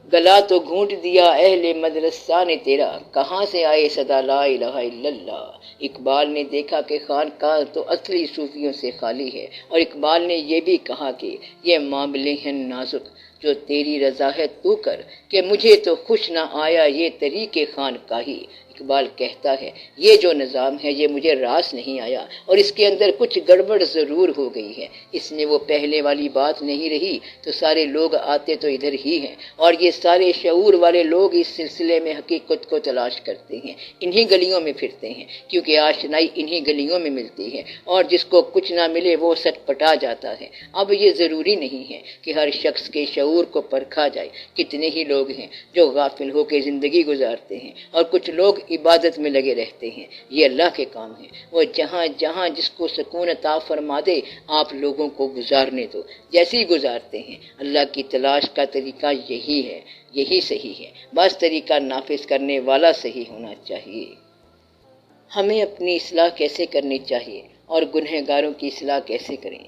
[SPEAKER 2] گلا تو گھونٹ دیا اہل مدرسہ نے تیرا، کہاں سے آئے صدا لا الہ الا اللہ۔ اقبال نے دیکھا کہ خانقاہ تو اصلی صوفیوں سے خالی ہے، اور اقبال نے یہ بھی کہا کہ یہ معاملے ہیں نازک، جو تیری رضا ہے تو کر، کہ مجھے تو خوش نہ آیا یہ طریق خانقاہی۔ اقبال کہتا ہے یہ جو نظام ہے یہ مجھے راس نہیں آیا اور اس کے اندر کچھ گڑبڑ ضرور ہو گئی ہے، اس میں وہ پہلے والی بات نہیں رہی تو سارے لوگ آتے تو ادھر ہی ہیں، اور یہ سارے شعور والے لوگ اس سلسلے میں حقیقت کو تلاش کرتے ہیں، انہی گلیوں میں پھرتے ہیں، کیونکہ آشنائی انہی گلیوں میں ملتی ہے، اور جس کو کچھ نہ ملے وہ سٹ پٹا جاتا ہے۔ اب یہ ضروری نہیں ہے کہ ہر شخص کے شعور کو پرکھا جائے، کتنے ہی لوگ ہیں جو غافل ہو کے زندگی گزارتے ہیں اور کچھ لوگ عبادت میں لگے رہتے ہیں، یہ اللہ کے کام ہے، وہ جہاں جہاں جس کو سکون عطا فرما دے آپ لوگوں کو گزارنے دو، جیسے ہی گزارتے ہیں۔ اللہ کی تلاش کا طریقہ یہی ہے، یہی صحیح ہے، بس طریقہ نافذ کرنے والا صحیح ہونا چاہیے۔ ہمیں اپنی اصلاح کیسے کرنی چاہیے اور گنہگاروں کی اصلاح کیسے کریں؟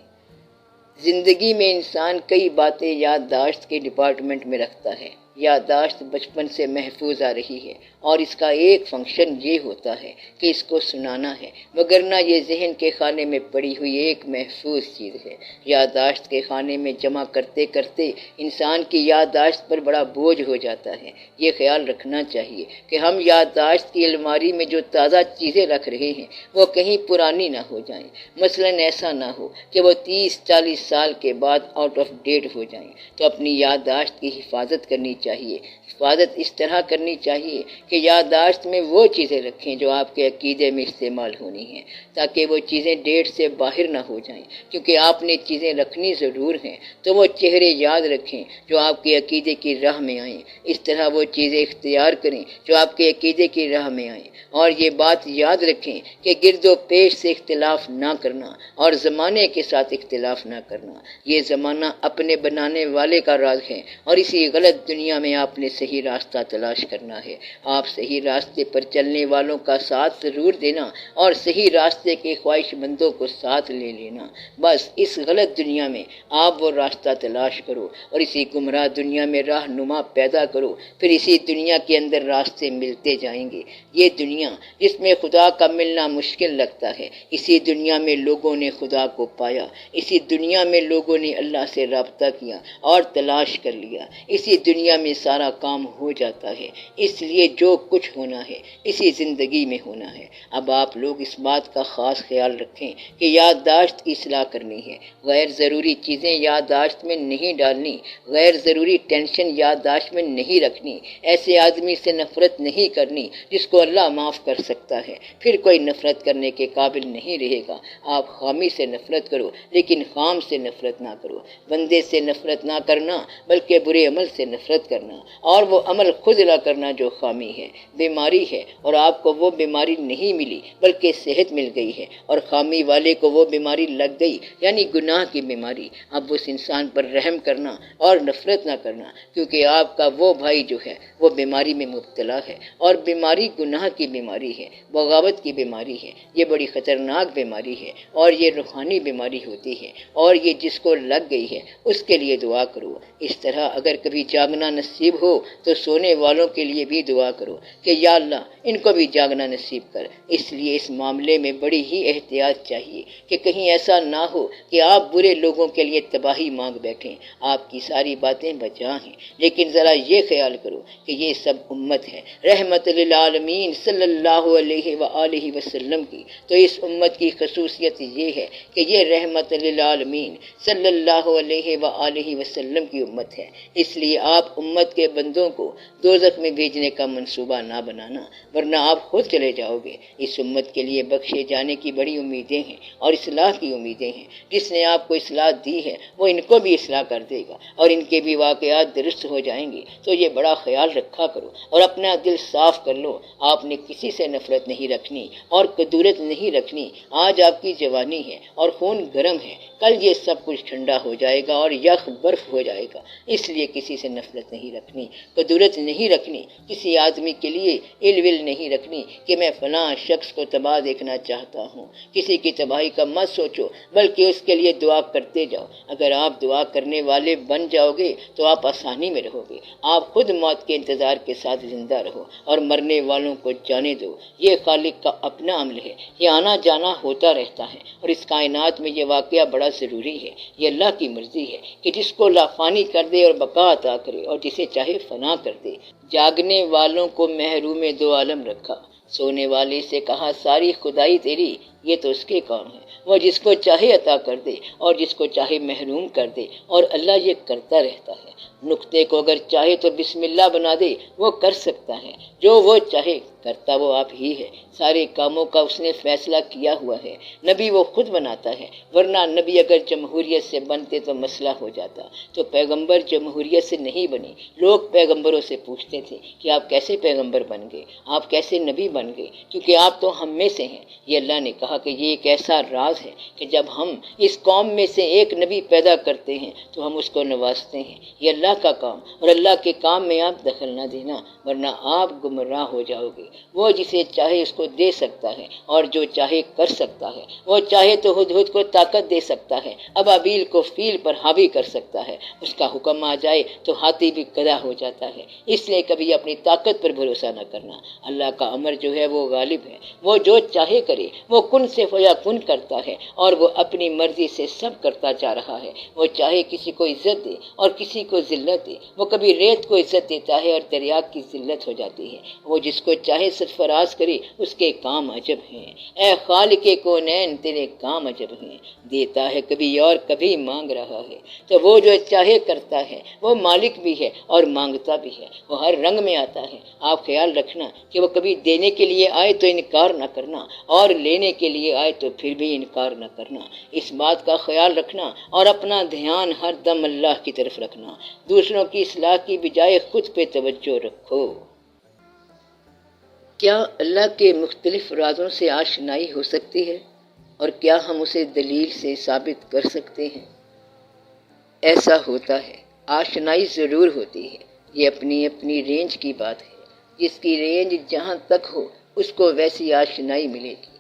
[SPEAKER 2] زندگی میں انسان کئی باتیں یادداشت کے ڈپارٹمنٹ میں رکھتا ہے۔ یادداشت بچپن سے محفوظ آ رہی ہے اور اس کا ایک فنکشن یہ ہوتا ہے کہ اس کو سنانا ہے، وگرنہ یہ ذہن کے خانے میں پڑی ہوئی ایک محفوظ چیز ہے۔ یادداشت کے خانے میں جمع کرتے کرتے انسان کی یادداشت پر بڑا بوجھ ہو جاتا ہے۔ یہ خیال رکھنا چاہیے کہ ہم یادداشت کی الماری میں جو تازہ چیزیں رکھ رہے ہیں وہ کہیں پرانی نہ ہو جائیں، مثلاً ایسا نہ ہو کہ وہ 30-40 سال کے بعد آؤٹ آف ڈیٹ ہو جائیں۔ تو اپنی یادداشت کی حفاظت کرنی چاہیے۔ حفاظت اس طرح کرنی چاہیے کہ یادداشت میں وہ چیزیں رکھیں جو آپ کے عقیدے میں استعمال ہونی ہیں، تاکہ وہ چیزیں ڈیٹ سے باہر نہ ہو جائیں، کیونکہ آپ نے چیزیں رکھنی ضرور ہیں تو وہ چہرے یاد رکھیں جو آپ کے عقیدے کی راہ میں آئیں، اس طرح وہ چیزیں اختیار کریں جو آپ کے عقیدے کی راہ میں آئیں، اور یہ بات یاد رکھیں کہ گرد و پیش سے اختلاف نہ کرنا اور زمانے کے ساتھ اختلاف نہ کرنا، یہ زمانہ اپنے بنانے والے کا راز ہے، اور اسی غلط دنیا میں آپ نے صحیح راستہ تلاش کرنا ہے۔ آپ صحیح راستے پر چلنے والوں کا ساتھ ضرور دینا اور صحیح راستے کے خواہش مندوں کو ساتھ لے لینا۔ بس اس غلط دنیا میں آپ وہ راستہ تلاش کرو اور اسی گمراہ دنیا میں رہنما پیدا کرو، پھر اسی دنیا کے اندر راستے ملتے جائیں گے۔ یہ دنیا جس میں خدا کا ملنا مشکل لگتا ہے، اسی دنیا میں لوگوں نے خدا کو پایا، اسی دنیا میں لوگوں نے اللہ سے رابطہ کیا اور تلاش کر لیا، اسی دنیا میں سارا کام ہو جاتا ہے۔ اس لیے جو کچھ ہونا ہے اسی زندگی میں ہونا ہے۔ اب آپ لوگ اس بات کا خاص خیال رکھیں کہ یادداشت کی اصلاح کرنی ہے، غیر ضروری چیزیں یادداشت میں نہیں ڈالنی، غیر ضروری ٹینشن یادداشت میں نہیں رکھنی، ایسے آدمی سے نفرت نہیں کرنی جس کو اللہ معاف کر سکتا ہے، پھر کوئی نفرت کرنے کے قابل نہیں رہے گا۔ آپ خامی سے نفرت کرو لیکن خام سے نفرت نہ کرو، بندے سے نفرت نہ کرنا بلکہ برے عمل سے نفرت کرنا، اور وہ عمل خود نہ کرنا جو خامی ہے، بیماری ہے اور آپ کو وہ بیماری نہیں ملی بلکہ صحت مل گئی ہے، اور خامی والے کو وہ بیماری لگ گئی یعنی گناہ کی بیماری۔ اب اس انسان پر رحم کرنا اور نفرت نہ کرنا، کیونکہ آپ کا وہ بھائی جو ہے وہ بیماری میں مبتلا ہے، اور بیماری گناہ کی بیماری ہے، بغاوت کی بیماری ہے، یہ بڑی خطرناک بیماری ہے اور یہ روحانی بیماری ہوتی ہے، اور یہ جس کو لگ گئی ہے اس کے لیے دعا کرو۔ اس طرح اگر کبھی جاگنا نصیب ہو تو سونے والوں کے لیے بھی دعا کرو کہ یا اللہ ان کو بھی جاگنا نصیب کر۔ اس لیے اس معاملے میں بڑی ہی احتیاط چاہیے کہ کہیں ایسا نہ ہو کہ آپ برے لوگوں کے لیے تباہی مانگ بیٹھیں۔ آپ کی ساری باتیں بجا ہیں، لیکن ذرا یہ خیال کرو کہ یہ سب امت ہے رحمت للعالمین صلی اللہ علیہ وآلہ وسلم کی۔ تو اس امت کی خصوصیت یہ ہے کہ یہ رحمت للعالمین صلی اللہ علیہ وآلہ وسلم کی امت ہے۔ اس لیے آپ امت کے بندوں کو دوزخ میں بھیجنے کا منصوبہ نہ بنانا، ورنہ آپ خود چلے جاؤ گے۔ اس امت کے لیے بخشے جانے کی بڑی امیدیں ہیں اور اصلاح کی امیدیں ہیں۔ جس نے آپ کو اصلاح دی ہے وہ ان کو بھی اصلاح کر دے گا اور ان کے بھی واقعات درست ہو جائیں گے۔ تو یہ بڑا خیال رکھا کرو اور اپنا دل صاف کر لو۔ آپ نے کسی سے نفرت نہیں رکھنی اور کدورت نہیں رکھنی۔ آج آپ کی جوانی ہے اور خون گرم ہے، کل یہ سب کچھ ٹھنڈا ہو جائے گا اور یخ برف ہو جائے گا۔ اس لیے کسی سے نفرت نہیں رکھنی، کدورت نہیں رکھنی، کسی آدمی کے لیے الو ول نہیں رکھنی کہ میں فلاں شخص کو تباہ دیکھنا چاہتا ہوں۔ کسی کی تباہی کا مت سوچو، بلکہ اس کے لیے دعا کرتے جاؤ۔ اگر آپ دعا کرنے والے بن جاؤ گے تو آپ آسانی میں رہو گے۔ آپ خود موت کے انتظار کے ساتھ زندہ رہو اور مرنے والوں کو جانے دو۔ یہ خالق کا اپنا عمل ہے، یہ آنا جانا ہوتا رہتا ہے اور اس کائنات میں یہ واقعہ بڑا ضروری ہے۔ یہ اللہ کی مرضی ہے کہ جس کو لافانی کر دے اور بقا عطا کرے اور جسے چاہے فنا کر دے۔ جاگنے والوں کو محروم دو عالم رکھا، سونے والے سے کہا ساری خدائی تیری، یہ تو اس کے کام ہے۔ وہ جس کو چاہے عطا کر دے اور جس کو چاہے محروم کر دے، اور اللہ یہ کرتا رہتا ہے۔ نقطے کو اگر چاہے تو بسم اللہ بنا دے، وہ کر سکتا ہے۔ جو وہ چاہے کرتا وہ آپ ہی ہے۔ سارے کاموں کا اس نے فیصلہ کیا ہوا ہے۔ نبی وہ خود بناتا ہے، ورنہ نبی اگر جمہوریت سے بنتے تو مسئلہ ہو جاتا۔ تو پیغمبر جمہوریت سے نہیں بنے۔ لوگ پیغمبروں سے پوچھتے تھے کہ آپ کیسے پیغمبر بن گئے، آپ کیسے نبی بن گئے، کیونکہ آپ تو ہم میں سے ہیں۔ یہ اللہ نے کہا کہ یہ ایک ایسا راز ہے کہ جب ہم اس قوم میں سے ایک نبی پیدا کرتے ہیں تو ہم اس کو نوازتے ہیں۔ یہ اللہ کا کام، اور اللہ کے کام میں آپ دخل نہ دینا، ورنہ آپ گمراہ ہو جاؤ گے۔ وہ جسے چاہے اس کو دے سکتا ہے اور جو چاہے کر سکتا ہے۔ وہ چاہے تو ہدہد کو طاقت دے سکتا ہے، ابابیل کو فیل پر حاوی کر سکتا ہے۔ اس کا حکم آ جائے تو ہاتھی بھی گدھا ہو جاتا ہے۔ اس لیے کبھی اپنی طاقت پر بھروسہ نہ کرنا۔ اللہ کا امر جو ہے وہ غالب ہے، وہ جو چاہے کرے۔ وہ کن سے فیکون کرتا ہے اور وہ اپنی مرضی سے سب کرتا جا رہا ہے۔ وہ چاہے کسی کو عزت دے اور کسی کو ذلت دے۔ وہ کبھی ریت کو عزت دیتا ہے اور دریا کی ذلت ہو جاتی ہے۔ وہ جس کو چاہے سرفراز کرے، اس کے کام عجب ہیں۔ اے خالق کونین تیرے کام عجب ہیں۔ دیتا ہے کبھی اور کبھی مانگ رہا ہے۔ تو وہ جو چاہے کرتا ہے، وہ مالک بھی ہے اور مانگتا بھی ہے۔ وہ ہر رنگ میں آتا ہے۔ آپ خیال رکھنا کہ وہ کبھی دینے کے لیے آئے تو انکار نہ کرنا، اور لینے کے لیے آئے تو پھر بھی انکار نہ کرنا۔ اس بات کا خیال رکھنا اور اپنا دھیان ہر دم اللہ کی طرف رکھنا۔ دوسروں کی اصلاح کی بجائے خود پہ توجہ رکھو۔ کیا اللہ کے مختلف رازوں سے آشنائی ہو سکتی ہے، اور کیا ہم اسے دلیل سے ثابت کر سکتے ہیں؟ ایسا ہوتا ہے، آشنائی ضرور ہوتی ہے۔ یہ اپنی اپنی رینج کی بات ہے۔ جس کی رینج جہاں تک ہو اس کو ویسی آشنائی ملے گی۔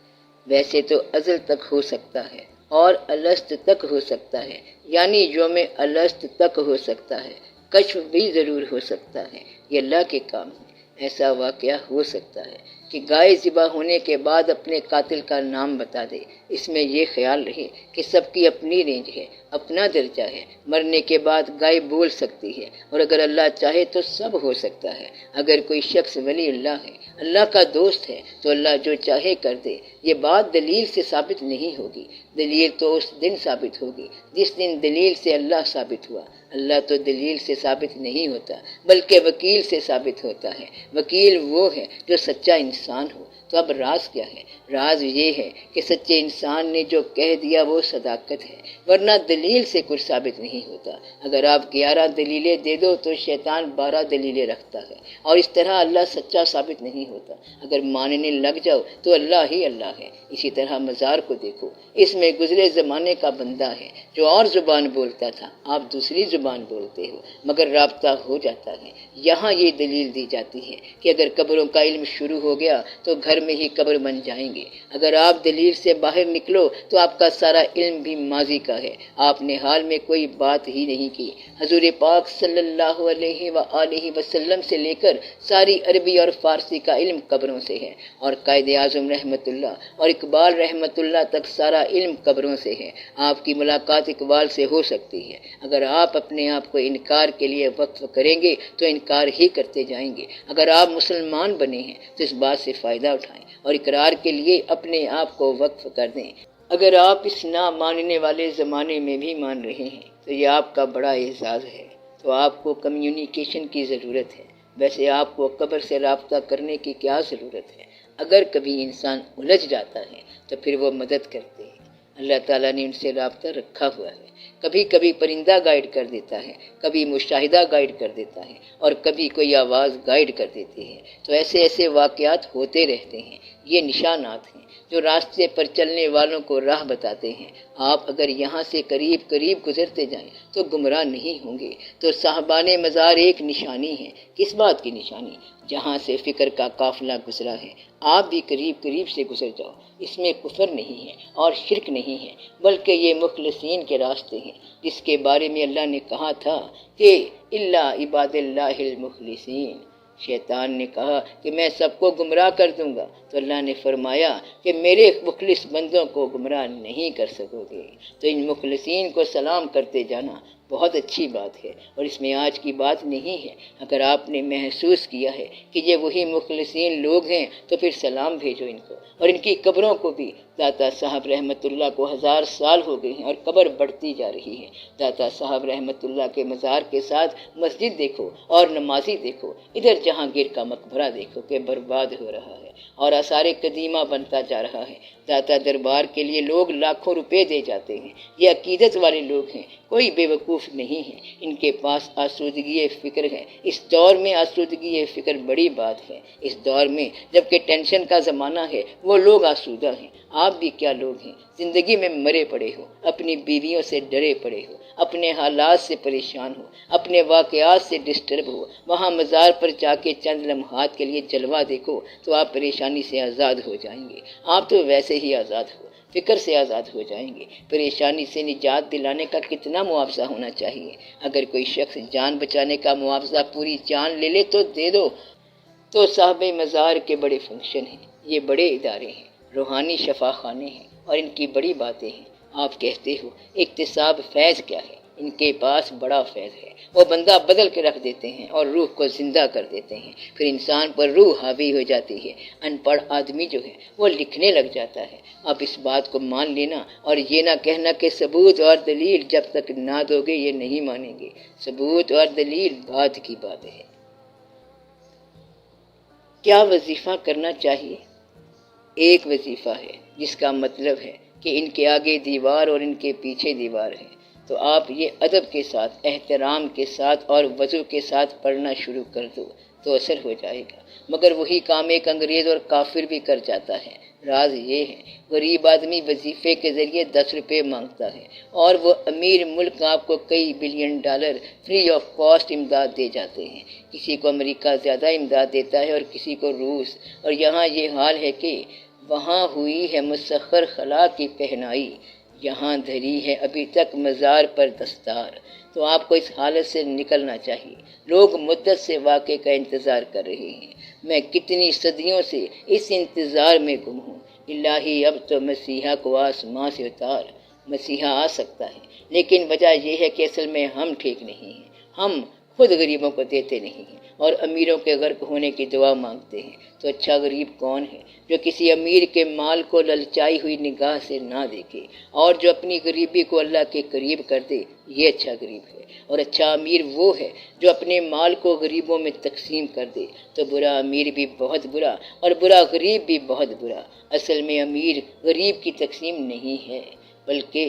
[SPEAKER 2] ویسے تو ازل تک ہو سکتا ہے اور الست تک ہو سکتا ہے، یعنی یوم الست تک ہو سکتا ہے۔ کشف بھی ضرور ہو سکتا ہے۔ یہ اللہ کے کام ہے۔ ایسا واقعہ ہو سکتا ہے کہ گائے ذبح ہونے کے بعد اپنے قاتل کا نام بتا دے۔ اس میں یہ خیال رہے کہ سب کی اپنی رینج ہے، اپنا درجہ ہے۔ مرنے کے بعد گائے بول سکتی ہے، اور اگر اللہ چاہے تو سب ہو سکتا ہے۔ اگر کوئی شخص ولی اللہ ہے، اللہ کا دوست ہے، تو اللہ جو چاہے کر دے۔ یہ بات دلیل سے ثابت نہیں ہوگی۔ دلیل تو اس دن ثابت ہوگی جس دن دلیل سے اللہ ثابت ہوا۔ اللہ تو دلیل سے ثابت نہیں ہوتا، بلکہ وکیل سے ثابت ہوتا ہے۔ وکیل وہ ہے جو سچا انسان ہو۔ تو اب راز کیا ہے؟ راز یہ ہے کہ سچے انسان نے جو کہہ دیا وہ صداقت ہے، ورنہ دلیل سے کچھ ثابت نہیں ہوتا۔ اگر آپ 11 دلیلیں دے دو تو شیطان 12 دلیلیں رکھتا ہے، اور اس طرح اللہ سچا ثابت نہیں ہوتا۔ اگر ماننے لگ جاؤ تو اللہ ہی اللہ ہے۔ اسی طرح مزار کو دیکھو، اس میں گزرے زمانے کا بندہ ہے جو اور زبان بولتا تھا، آپ دوسری زبان بولتے ہو، مگر رابطہ ہو جاتا ہے۔ یہاں یہ دلیل دی جاتی ہے کہ اگر قبروں کا علم شروع ہو گیا تو گھر
[SPEAKER 1] گھر میں ہی قبر بن جائیں گے۔ اگر آپ دلیل سے باہر نکلو تو آپ کا سارا علم بھی ماضی کا ہے، آپ نے حال میں کوئی بات ہی نہیں کی۔ حضور پاک صلی اللہ علیہ وآلہ وسلم سے لے کر ساری عربی اور فارسی کا علم قبروں سے ہے، اور قائد اعظم رحمت اللہ اور اقبال رحمت اللہ تک سارا علم قبروں سے ہے۔ آپ کی ملاقات اقبال سے ہو سکتی ہے۔ اگر آپ اپنے آپ کو انکار کے لیے وقف کریں گے تو انکار ہی کرتے جائیں گے۔ اگر آپ مسلمان بنے ہیں تو اس بات سے فائدہ اٹھائیں اور اقرار کے لیے اپنے آپ کو وقف کر دیں۔ اگر آپ اس نہ ماننے والے زمانے میں بھی مان رہے ہیں تو یہ آپ کا بڑا اعزاز ہے۔ تو آپ کو کمیونیکیشن کی ضرورت ہے، ویسے آپ کو قبر سے رابطہ کرنے کی کیا ضرورت ہے؟ اگر کبھی انسان الجھ جاتا ہے تو پھر وہ مدد کرتے ہیں۔ اللہ تعالیٰ نے ان سے رابطہ رکھا ہوا ہے۔ کبھی کبھی پرندہ گائیڈ کر دیتا ہے، کبھی مشاہدہ گائیڈ کر دیتا ہے، اور کبھی کوئی آواز گائیڈ کر دیتی ہے۔ تو ایسے واقعات ہوتے رہتے ہیں۔ یہ نشانات ہیں جو راستے پر چلنے والوں کو راہ بتاتے ہیں۔ آپ اگر یہاں سے قریب قریب گزرتے جائیں تو گمراہ نہیں ہوں گے۔ تو صاحبان مزار ایک نشانی ہے۔ کس بات کی نشانی؟ جہاں سے فکر کا قافلہ گزرا ہے، آپ بھی قریب قریب سے گزر جاؤ۔ اس میں کفر نہیں ہے اور شرک نہیں ہے، بلکہ یہ مخلصین کے راستے ہیں، جس کے بارے میں اللہ نے کہا تھا کہ الا عباد اللہ المخلصین۔ شیطان نے کہا کہ میں سب کو گمراہ کر دوں گا، تو اللہ نے فرمایا کہ میرے مخلص بندوں کو گمراہ نہیں کر سکو گے۔ تو ان مخلصین کو سلام کرتے جانا بہت اچھی بات ہے، اور اس میں آج کی بات نہیں ہے۔ اگر آپ نے محسوس کیا ہے کہ یہ وہی مخلصین لوگ ہیں تو پھر سلام بھیجو ان کو، اور ان کی قبروں کو بھی۔ داتا صاحب رحمت اللہ کو 1000 سال ہو گئے ہیں اور قبر بڑھتی جا رہی ہے۔ داتا صاحب رحمت اللہ کے مزار کے ساتھ مسجد دیکھو اور نمازی دیکھو، ادھر جہانگیر کا مقبرہ دیکھو کہ برباد ہو رہا ہے اور آثار قدیمہ بنتا جا رہا ہے۔ داتا دربار کے لیے لوگ لاکھوں روپے دے جاتے ہیں۔ یہ عقیدت والے لوگ ہیں، کوئی بے وقوف نہیں ہے۔ ان کے پاس آسودگی فکر ہے۔ اس دور میں آسودگی فکر بڑی بات ہے۔ اس دور میں جبکہ ٹینشن کا زمانہ ہے، وہ لوگ آسودہ ہیں۔ آپ بھی کیا لوگ ہیں؟ زندگی میں مرے پڑے ہو، اپنی بیویوں سے ڈرے پڑے ہو، اپنے حالات سے پریشان ہو، اپنے واقعات سے ڈسٹرب ہو۔ وہاں مزار پر جا کے چند لمحات کے لیے جلوہ دیکھو تو آپ پریشانی سے آزاد ہو جائیں گے۔ آپ تو ویسے ہی آزاد ہو، فکر سے آزاد ہو جائیں گے۔ پریشانی سے نجات دلانے کا کتنا معاوضہ ہونا چاہیے؟ اگر کوئی شخص جان بچانے کا معاوضہ پوری جان لے لے تو دے دو۔ تو صاحب مزار کے بڑے فنکشن ہیں، یہ بڑے ادارے ہیں، روحانی شفا خانے ہیں، اور ان کی بڑی باتیں ہیں۔ آپ کہتے ہو اکتساب فیض کیا ہے؟ ان کے پاس بڑا فیض ہے۔ وہ بندہ بدل کے رکھ دیتے ہیں اور روح کو زندہ کر دیتے ہیں، پھر انسان پر روح حاوی ہو جاتی ہے۔ ان پڑھ آدمی جو ہے وہ لکھنے لگ جاتا ہے۔ اب اس بات کو مان لینا اور یہ نہ کہنا کہ ثبوت اور دلیل جب تک نہ دو گے یہ نہیں مانیں گے۔ ثبوت اور دلیل بعد کی بات ہے۔ کیا وظیفہ کرنا چاہیے؟ ایک وظیفہ ہے جس کا مطلب ہے کہ ان کے آگے دیوار اور ان کے پیچھے دیوار ہے، تو آپ یہ ادب کے ساتھ، احترام کے ساتھ اور وضو کے ساتھ پڑھنا شروع کر دو تو اثر ہو جائے گا۔ مگر وہی کام ایک انگریز اور کافر بھی کر جاتا ہے۔ راز یہ ہے، غریب آدمی وظیفے کے ذریعے 10 روپے مانگتا ہے اور وہ امیر ملک آپ کو کئی billion dollar free of cost امداد دے جاتے ہیں۔ کسی کو امریکہ زیادہ امداد دیتا ہے اور کسی کو روس، اور یہاں یہ حال ہے کہ وہاں ہوئی ہے مسخر خلا کی پہنائی، یہاں دھری ہے ابھی تک مزار پر دستار۔ تو آپ کو اس حالت سے نکلنا چاہیے۔ لوگ مدت سے واقعے کا انتظار کر رہے ہیں۔ میں کتنی صدیوں سے اس انتظار میں گم ہوں۔ الہی اب تو مسیحا کو آسماں سے اتار۔ مسیحا آ سکتا ہے، لیکن وجہ یہ ہے کہ اصل میں ہم ٹھیک نہیں ہیں۔ ہم خود غریبوں کو دیتے نہیں ہیں اور امیروں کے غرق ہونے کی دعا مانگتے ہیں۔ تو اچھا غریب کون ہے جو کسی امیر کے مال کو للچائی ہوئی نگاہ سے نہ دیکھے اور جو اپنی غریبی کو اللہ کے قریب کر دے؟ یہ اچھا غریب ہے۔ اور اچھا امیر وہ ہے جو اپنے مال کو غریبوں میں تقسیم کر دے۔ تو برا امیر بھی بہت برا اور برا غریب بھی بہت برا۔ اصل میں امیر غریب کی تقسیم نہیں ہے، بلکہ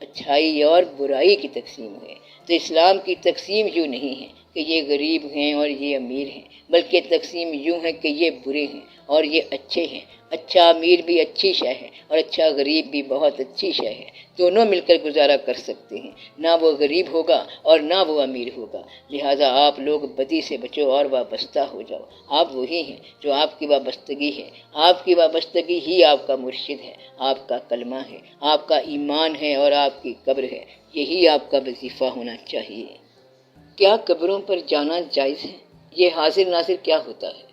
[SPEAKER 1] اچھائی اور برائی کی تقسیم ہے۔ تو اسلام کی تقسیم یوں نہیں ہے
[SPEAKER 2] کہ یہ غریب ہیں اور یہ امیر ہیں، بلکہ تقسیم یوں ہے کہ یہ برے ہیں اور یہ اچھے ہیں۔ اچھا امیر بھی اچھی شے ہے اور اچھا غریب بھی بہت اچھی شے ہے، دونوں مل کر گزارا کر سکتے ہیں، نہ وہ غریب ہوگا اور نہ وہ امیر ہوگا۔ لہٰذا آپ لوگ بدی سے بچو اور وابستہ ہو جاؤ۔ آپ وہی ہیں جو آپ کی وابستگی ہے، آپ کی وابستگی ہی آپ کا مرشد ہے، آپ کا کلمہ ہے، آپ کا ایمان ہے اور آپ کی قبر ہے، یہی آپ کا وظیفہ ہونا چاہیے۔ کیا قبروں پر جانا جائز ہے؟ یہ حاضر ناظر کیا ہوتا ہے؟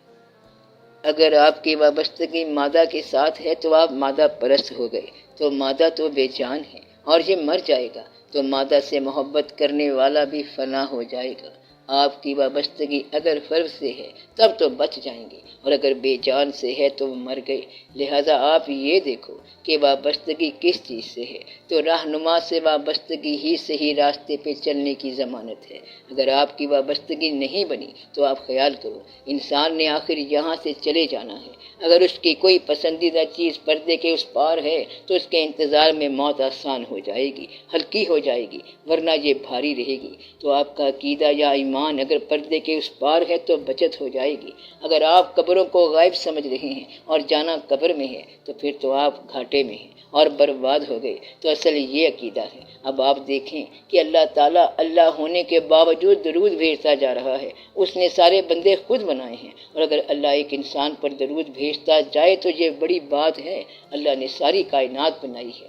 [SPEAKER 2] اگر آپ کی وابستگی مادہ کے ساتھ ہے تو آپ مادہ پرست ہو گئے، تو مادہ تو بے جان ہے اور یہ مر جائے گا، تو مادہ سے محبت کرنے والا بھی فنا ہو جائے گا۔ آپ کی وابستگی اگر فرض سے ہے تب تو بچ جائیں گے، اور اگر بے جان سے ہے تو مر گئے۔ لہذا آپ یہ دیکھو کہ وابستگی کس چیز سے ہے، تو رہنما سے وابستگی ہی صحیح راستے پہ چلنے کی ضمانت ہے۔ اگر آپ کی وابستگی نہیں بنی تو آپ خیال کرو، انسان نے آخر یہاں سے چلے جانا ہے۔ اگر اس کی کوئی پسندیدہ چیز پردے کے اس پار ہے تو اس کے انتظار میں موت آسان ہو جائے گی، ہلکی ہو جائے گی، ورنہ یہ بھاری رہے گی۔ تو آپ کا عقیدہ یا ایمان اگر پردے کے اس پار ہے تو بچت ہو جائے گی۔ اگر آپ قبروں کو غائب سمجھ رہے ہیں اور جانا قبر میں ہے تو پھر تو آپ گھاٹے میں ہیں اور برباد ہو گئے۔ تو اصل یہ عقیدہ ہے۔ اب آپ دیکھیں کہ اللہ تعالیٰ اللہ ہونے کے باوجود درود بھیجتا جا رہا ہے، اس نے سارے بندے خود بنائے ہیں، اور اگر اللہ ایک انسان پر درود بھیجتا جائے تو یہ بڑی بات ہے۔ اللہ نے ساری کائنات بنائی ہے،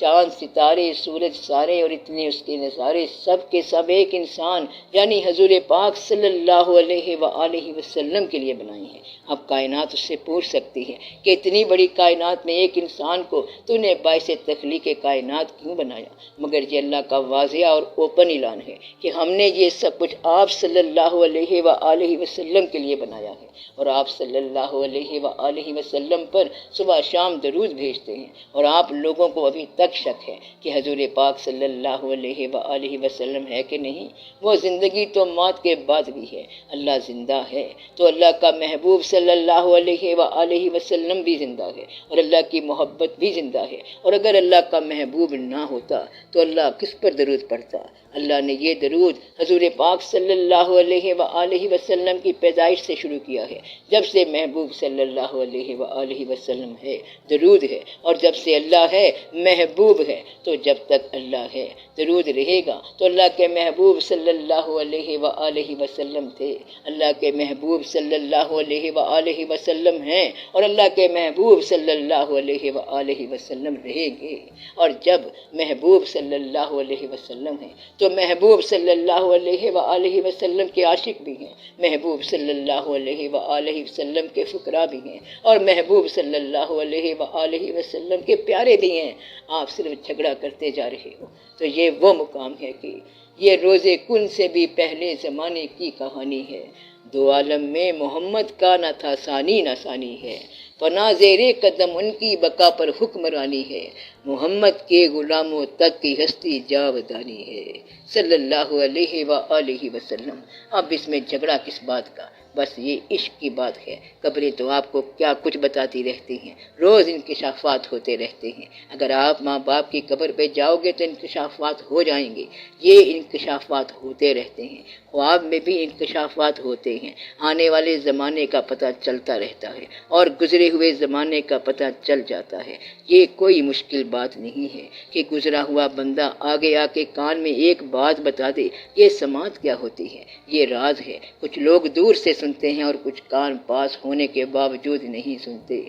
[SPEAKER 2] چاند ستارے سورج سارے اور اتنے اس کے نظارے، سب کے سب ایک انسان یعنی حضور پاک صلی اللہ علیہ وآلہ وسلم کے لیے بنائی ہیں۔ اب کائنات اس سے پوچھ سکتی ہے کہ اتنی بڑی کائنات میں ایک انسان کو تو نے باعث تخلیق کائنات کیوں بنایا؟ مگر یہ اللہ کا واضح اور اوپن اعلان ہے کہ ہم نے یہ سب کچھ آپ صلی اللہ علیہ وآلہ وسلم کے لیے بنایا ہے، اور آپ صلی اللہ علیہ وآلہ وسلم پر صبح شام درود بھیجتے ہیں، اور آپ لوگوں کو ابھی تک شک ہے کہ حضور پاک صلی اللہ علیہ وآلہ وسلم ہے کہ نہیں۔ وہ زندگی تو موت کے بعد بھی ہے۔ اللہ زندہ ہے تو اللہ کا محبوب صلی اللہ علیہ وآلہ وسلم بھی زندہ ہے، اور اللہ کی محبت بھی زندہ ہے، اور اگر اللہ کا محبوب نہ ہوتا تو اللہ کس پر درود پڑھتا؟ اللہ نے یہ درود حضور پاک صلی اللہ علیہ وآلہ وسلم کی پیدائش سے شروع کیا ہے، جب سے محبوب صلی اللہ علیہ وآلہ وسلم ہے درود ہے، اور جب سے اللہ ہے محبوب ہے تو جب تک اللہ ہے درود رہے گا۔ تو اللہ کے محبوب صلی اللہ علیہ وآلہ وسلم تھے، اللہ کے محبوب صلی اللہ علیہ وآلہ وسلم ہیں، اور اللہ کے محبوب صلی اللہ علیہ وآلہ وسلم رہیں گے۔ اور جب محبوب صلی اللہ علیہ وسلم ہیں تو محبوب صلی اللہ علیہ وآلہ وسلم کے عاشق بھی ہیں، محبوب صلی اللہ علیہ وآلہ وسلم کے فقراء بھی ہیں، اور محبوب صلی اللہ علیہ وآلہ وسلم کے پیارے بھی ہیں۔ آپ صرف جھگڑا کرتے جا رہے ہو۔ تو یہ وہ مقام ہے کہ یہ روزے کن سے بھی پہلے زمانے کی کہانی ہے۔ دو عالم میں محمد کا نہ تھا ثانی نہ ثانی ہے، فنا زیر قدم ان کی بقا پر حکمرانی ہے، محمد کے غلاموں تک کی ہستی جاودانی ہے، صلی اللہ علیہ وآلہ وسلم۔ اب اس میں جھگڑا کس بات کا؟ بس یہ عشق کی بات ہے۔ قبریں تو آپ کو کیا کچھ بتاتی رہتی ہیں، روز انکشافات ہوتے رہتے ہیں۔ اگر آپ ماں باپ کی قبر پہ جاؤ گے تو انکشافات ہو جائیں گے۔ یہ انکشافات ہوتے رہتے ہیں، خواب میں بھی انکشافات ہوتے ہیں، آنے والے زمانے کا پتہ چلتا رہتا ہے اور گزرے ہوئے زمانے کا پتہ چل جاتا ہے۔ یہ کوئی مشکل بات نہیں ہے کہ گزرا ہوا بندہ آگے آ کے کان میں ایک بات بتا دے۔ یہ سماعت کیا ہوتی ہے؟ یہ راز ہے۔ کچھ لوگ دور سے سنتے ہیں اور کچھ کان پاس ہونے کے باوجود نہیں سنتے۔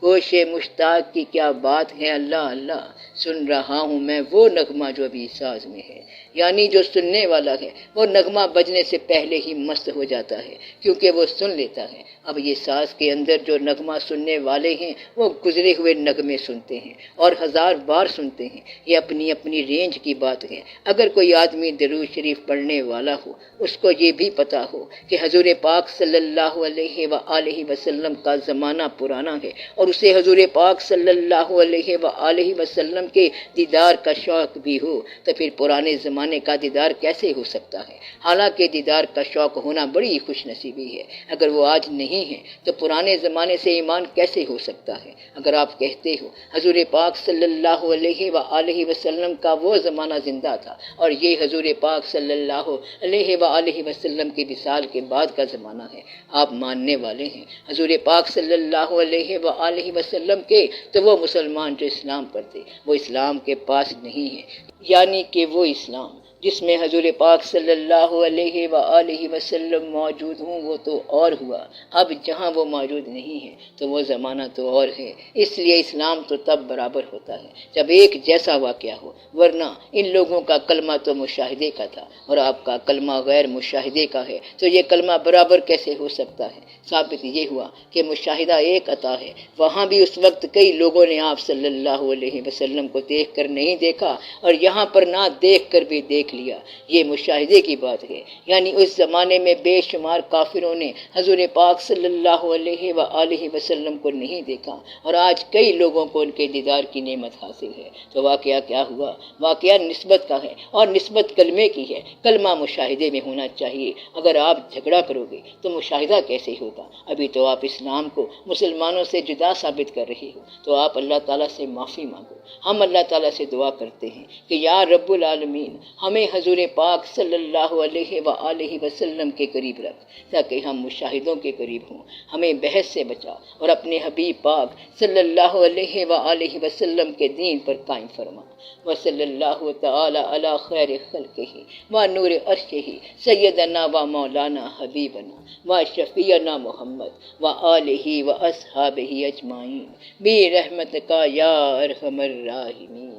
[SPEAKER 2] گوش مشتاق کی کیا بات ہے، اللہ اللہ سن رہا ہوں میں وہ نغمہ جو ابھی ساز میں ہے، یعنی جو سننے والا ہے وہ نغمہ بجنے سے پہلے ہی مست ہو جاتا ہے کیونکہ وہ سن لیتا ہے۔ اب یہ ساز کے اندر جو نغمہ سننے والے ہیں وہ گزرے ہوئے نغمے سنتے ہیں اور ہزار بار سنتے ہیں۔ یہ اپنی اپنی رینج کی بات ہے۔ اگر کوئی آدمی درود شریف پڑھنے والا ہو، اس کو یہ بھی پتا ہو کہ حضور پاک صلی اللہ علیہ وآلہ وسلم کا زمانہ پرانا ہے اور
[SPEAKER 1] اسے حضور پاک صلی اللہ علیہ وآلہ وسلم کے دیدار کا شوق بھی ہو تو پھر پرانے زمانے کا دیدار کیسے ہو سکتا ہے؟ حالانکہ دیدار کا شوق ہونا بڑی خوش نصیبی ہے۔ اگر وہ آج نہیں ہے تو پرانے زمانے سے ایمان کیسے ہو سکتا ہے؟ اگر آپ کہتے ہو حضور پاک صلی اللہ علیہ وآلہ وسلم کا وہ زمانہ زندہ تھا اور یہ حضور پاک صلی اللہ علیہ وآلہ وسلم کی وصال کے بعد کا زمانہ ہے، آپ ماننے والے ہیں حضور پاک صلی اللہ علیہ وآلہ وسلم کے، تو وہ مسلمان جو اسلام پر تھے وہ اسلام کے پاس نہیں ہے، یعنی کہ وہ اسلام جس میں حضور پاک صلی اللہ علیہ وآلہ وسلم موجود ہوں وہ تو اور ہوا، اب جہاں وہ موجود نہیں ہے تو وہ زمانہ تو اور ہے۔ اس لیے اسلام تو تب برابر ہوتا ہے جب ایک جیسا واقعہ ہو، ورنہ ان لوگوں کا کلمہ تو مشاہدے کا تھا اور آپ کا کلمہ غیر مشاہدے کا ہے، تو یہ کلمہ برابر کیسے ہو سکتا ہے؟ ثابت یہ ہوا کہ مشاہدہ ایک عطا ہے، وہاں بھی اس وقت کئی لوگوں نے آپ صلی اللہ علیہ وسلم کو دیکھ کر نہیں دیکھا اور یہاں پر نہ دیکھ کر بھی دیکھ لیا، یہ مشاہدے کی بات ہے۔ یعنی اس زمانے میں بے شمار کافروں نے حضور پاک صلی اللہ علیہ وآلہ وسلم کو نہیں دیکھا اور آج کئی لوگوں کو ان کے دیدار کی نعمت حاصل ہے۔ تو واقعہ کیا ہوا؟ واقعہ نسبت کا ہے اور نسبت کلمے کی ہے، کلمہ مشاہدے میں ہونا چاہیے۔ اگر آپ جھگڑا کرو گے تو مشاہدہ کیسے ہوگا؟ ابھی تو آپ اسلام کو مسلمانوں سے جدا ثابت کر رہے ہو، تو آپ اللہ تعالیٰ سے معافی مانگو۔ ہم اللہ تعالیٰ سے دعا کرتے ہیں کہ یا رب العالمین ہمیں حضور پاک صلی اللہ علیہ وآلہ وسلم کے قریب رکھ تاکہ ہم مشاہدوں کے قریب ہوں، ہمیں بحث سے بچا اور اپنے حبیب پاک صلی اللہ علیہ وآلہ وسلم کے دین پر قائم فرما۔ وصلی اللہ تعالی علی خیر خلقہ و نور عرشہ سیدنا و مولانا حبیبنا و شفیعنا محمد و آلہ و اصحابہ اجمعین برحمتک یا ارحم الراحمین۔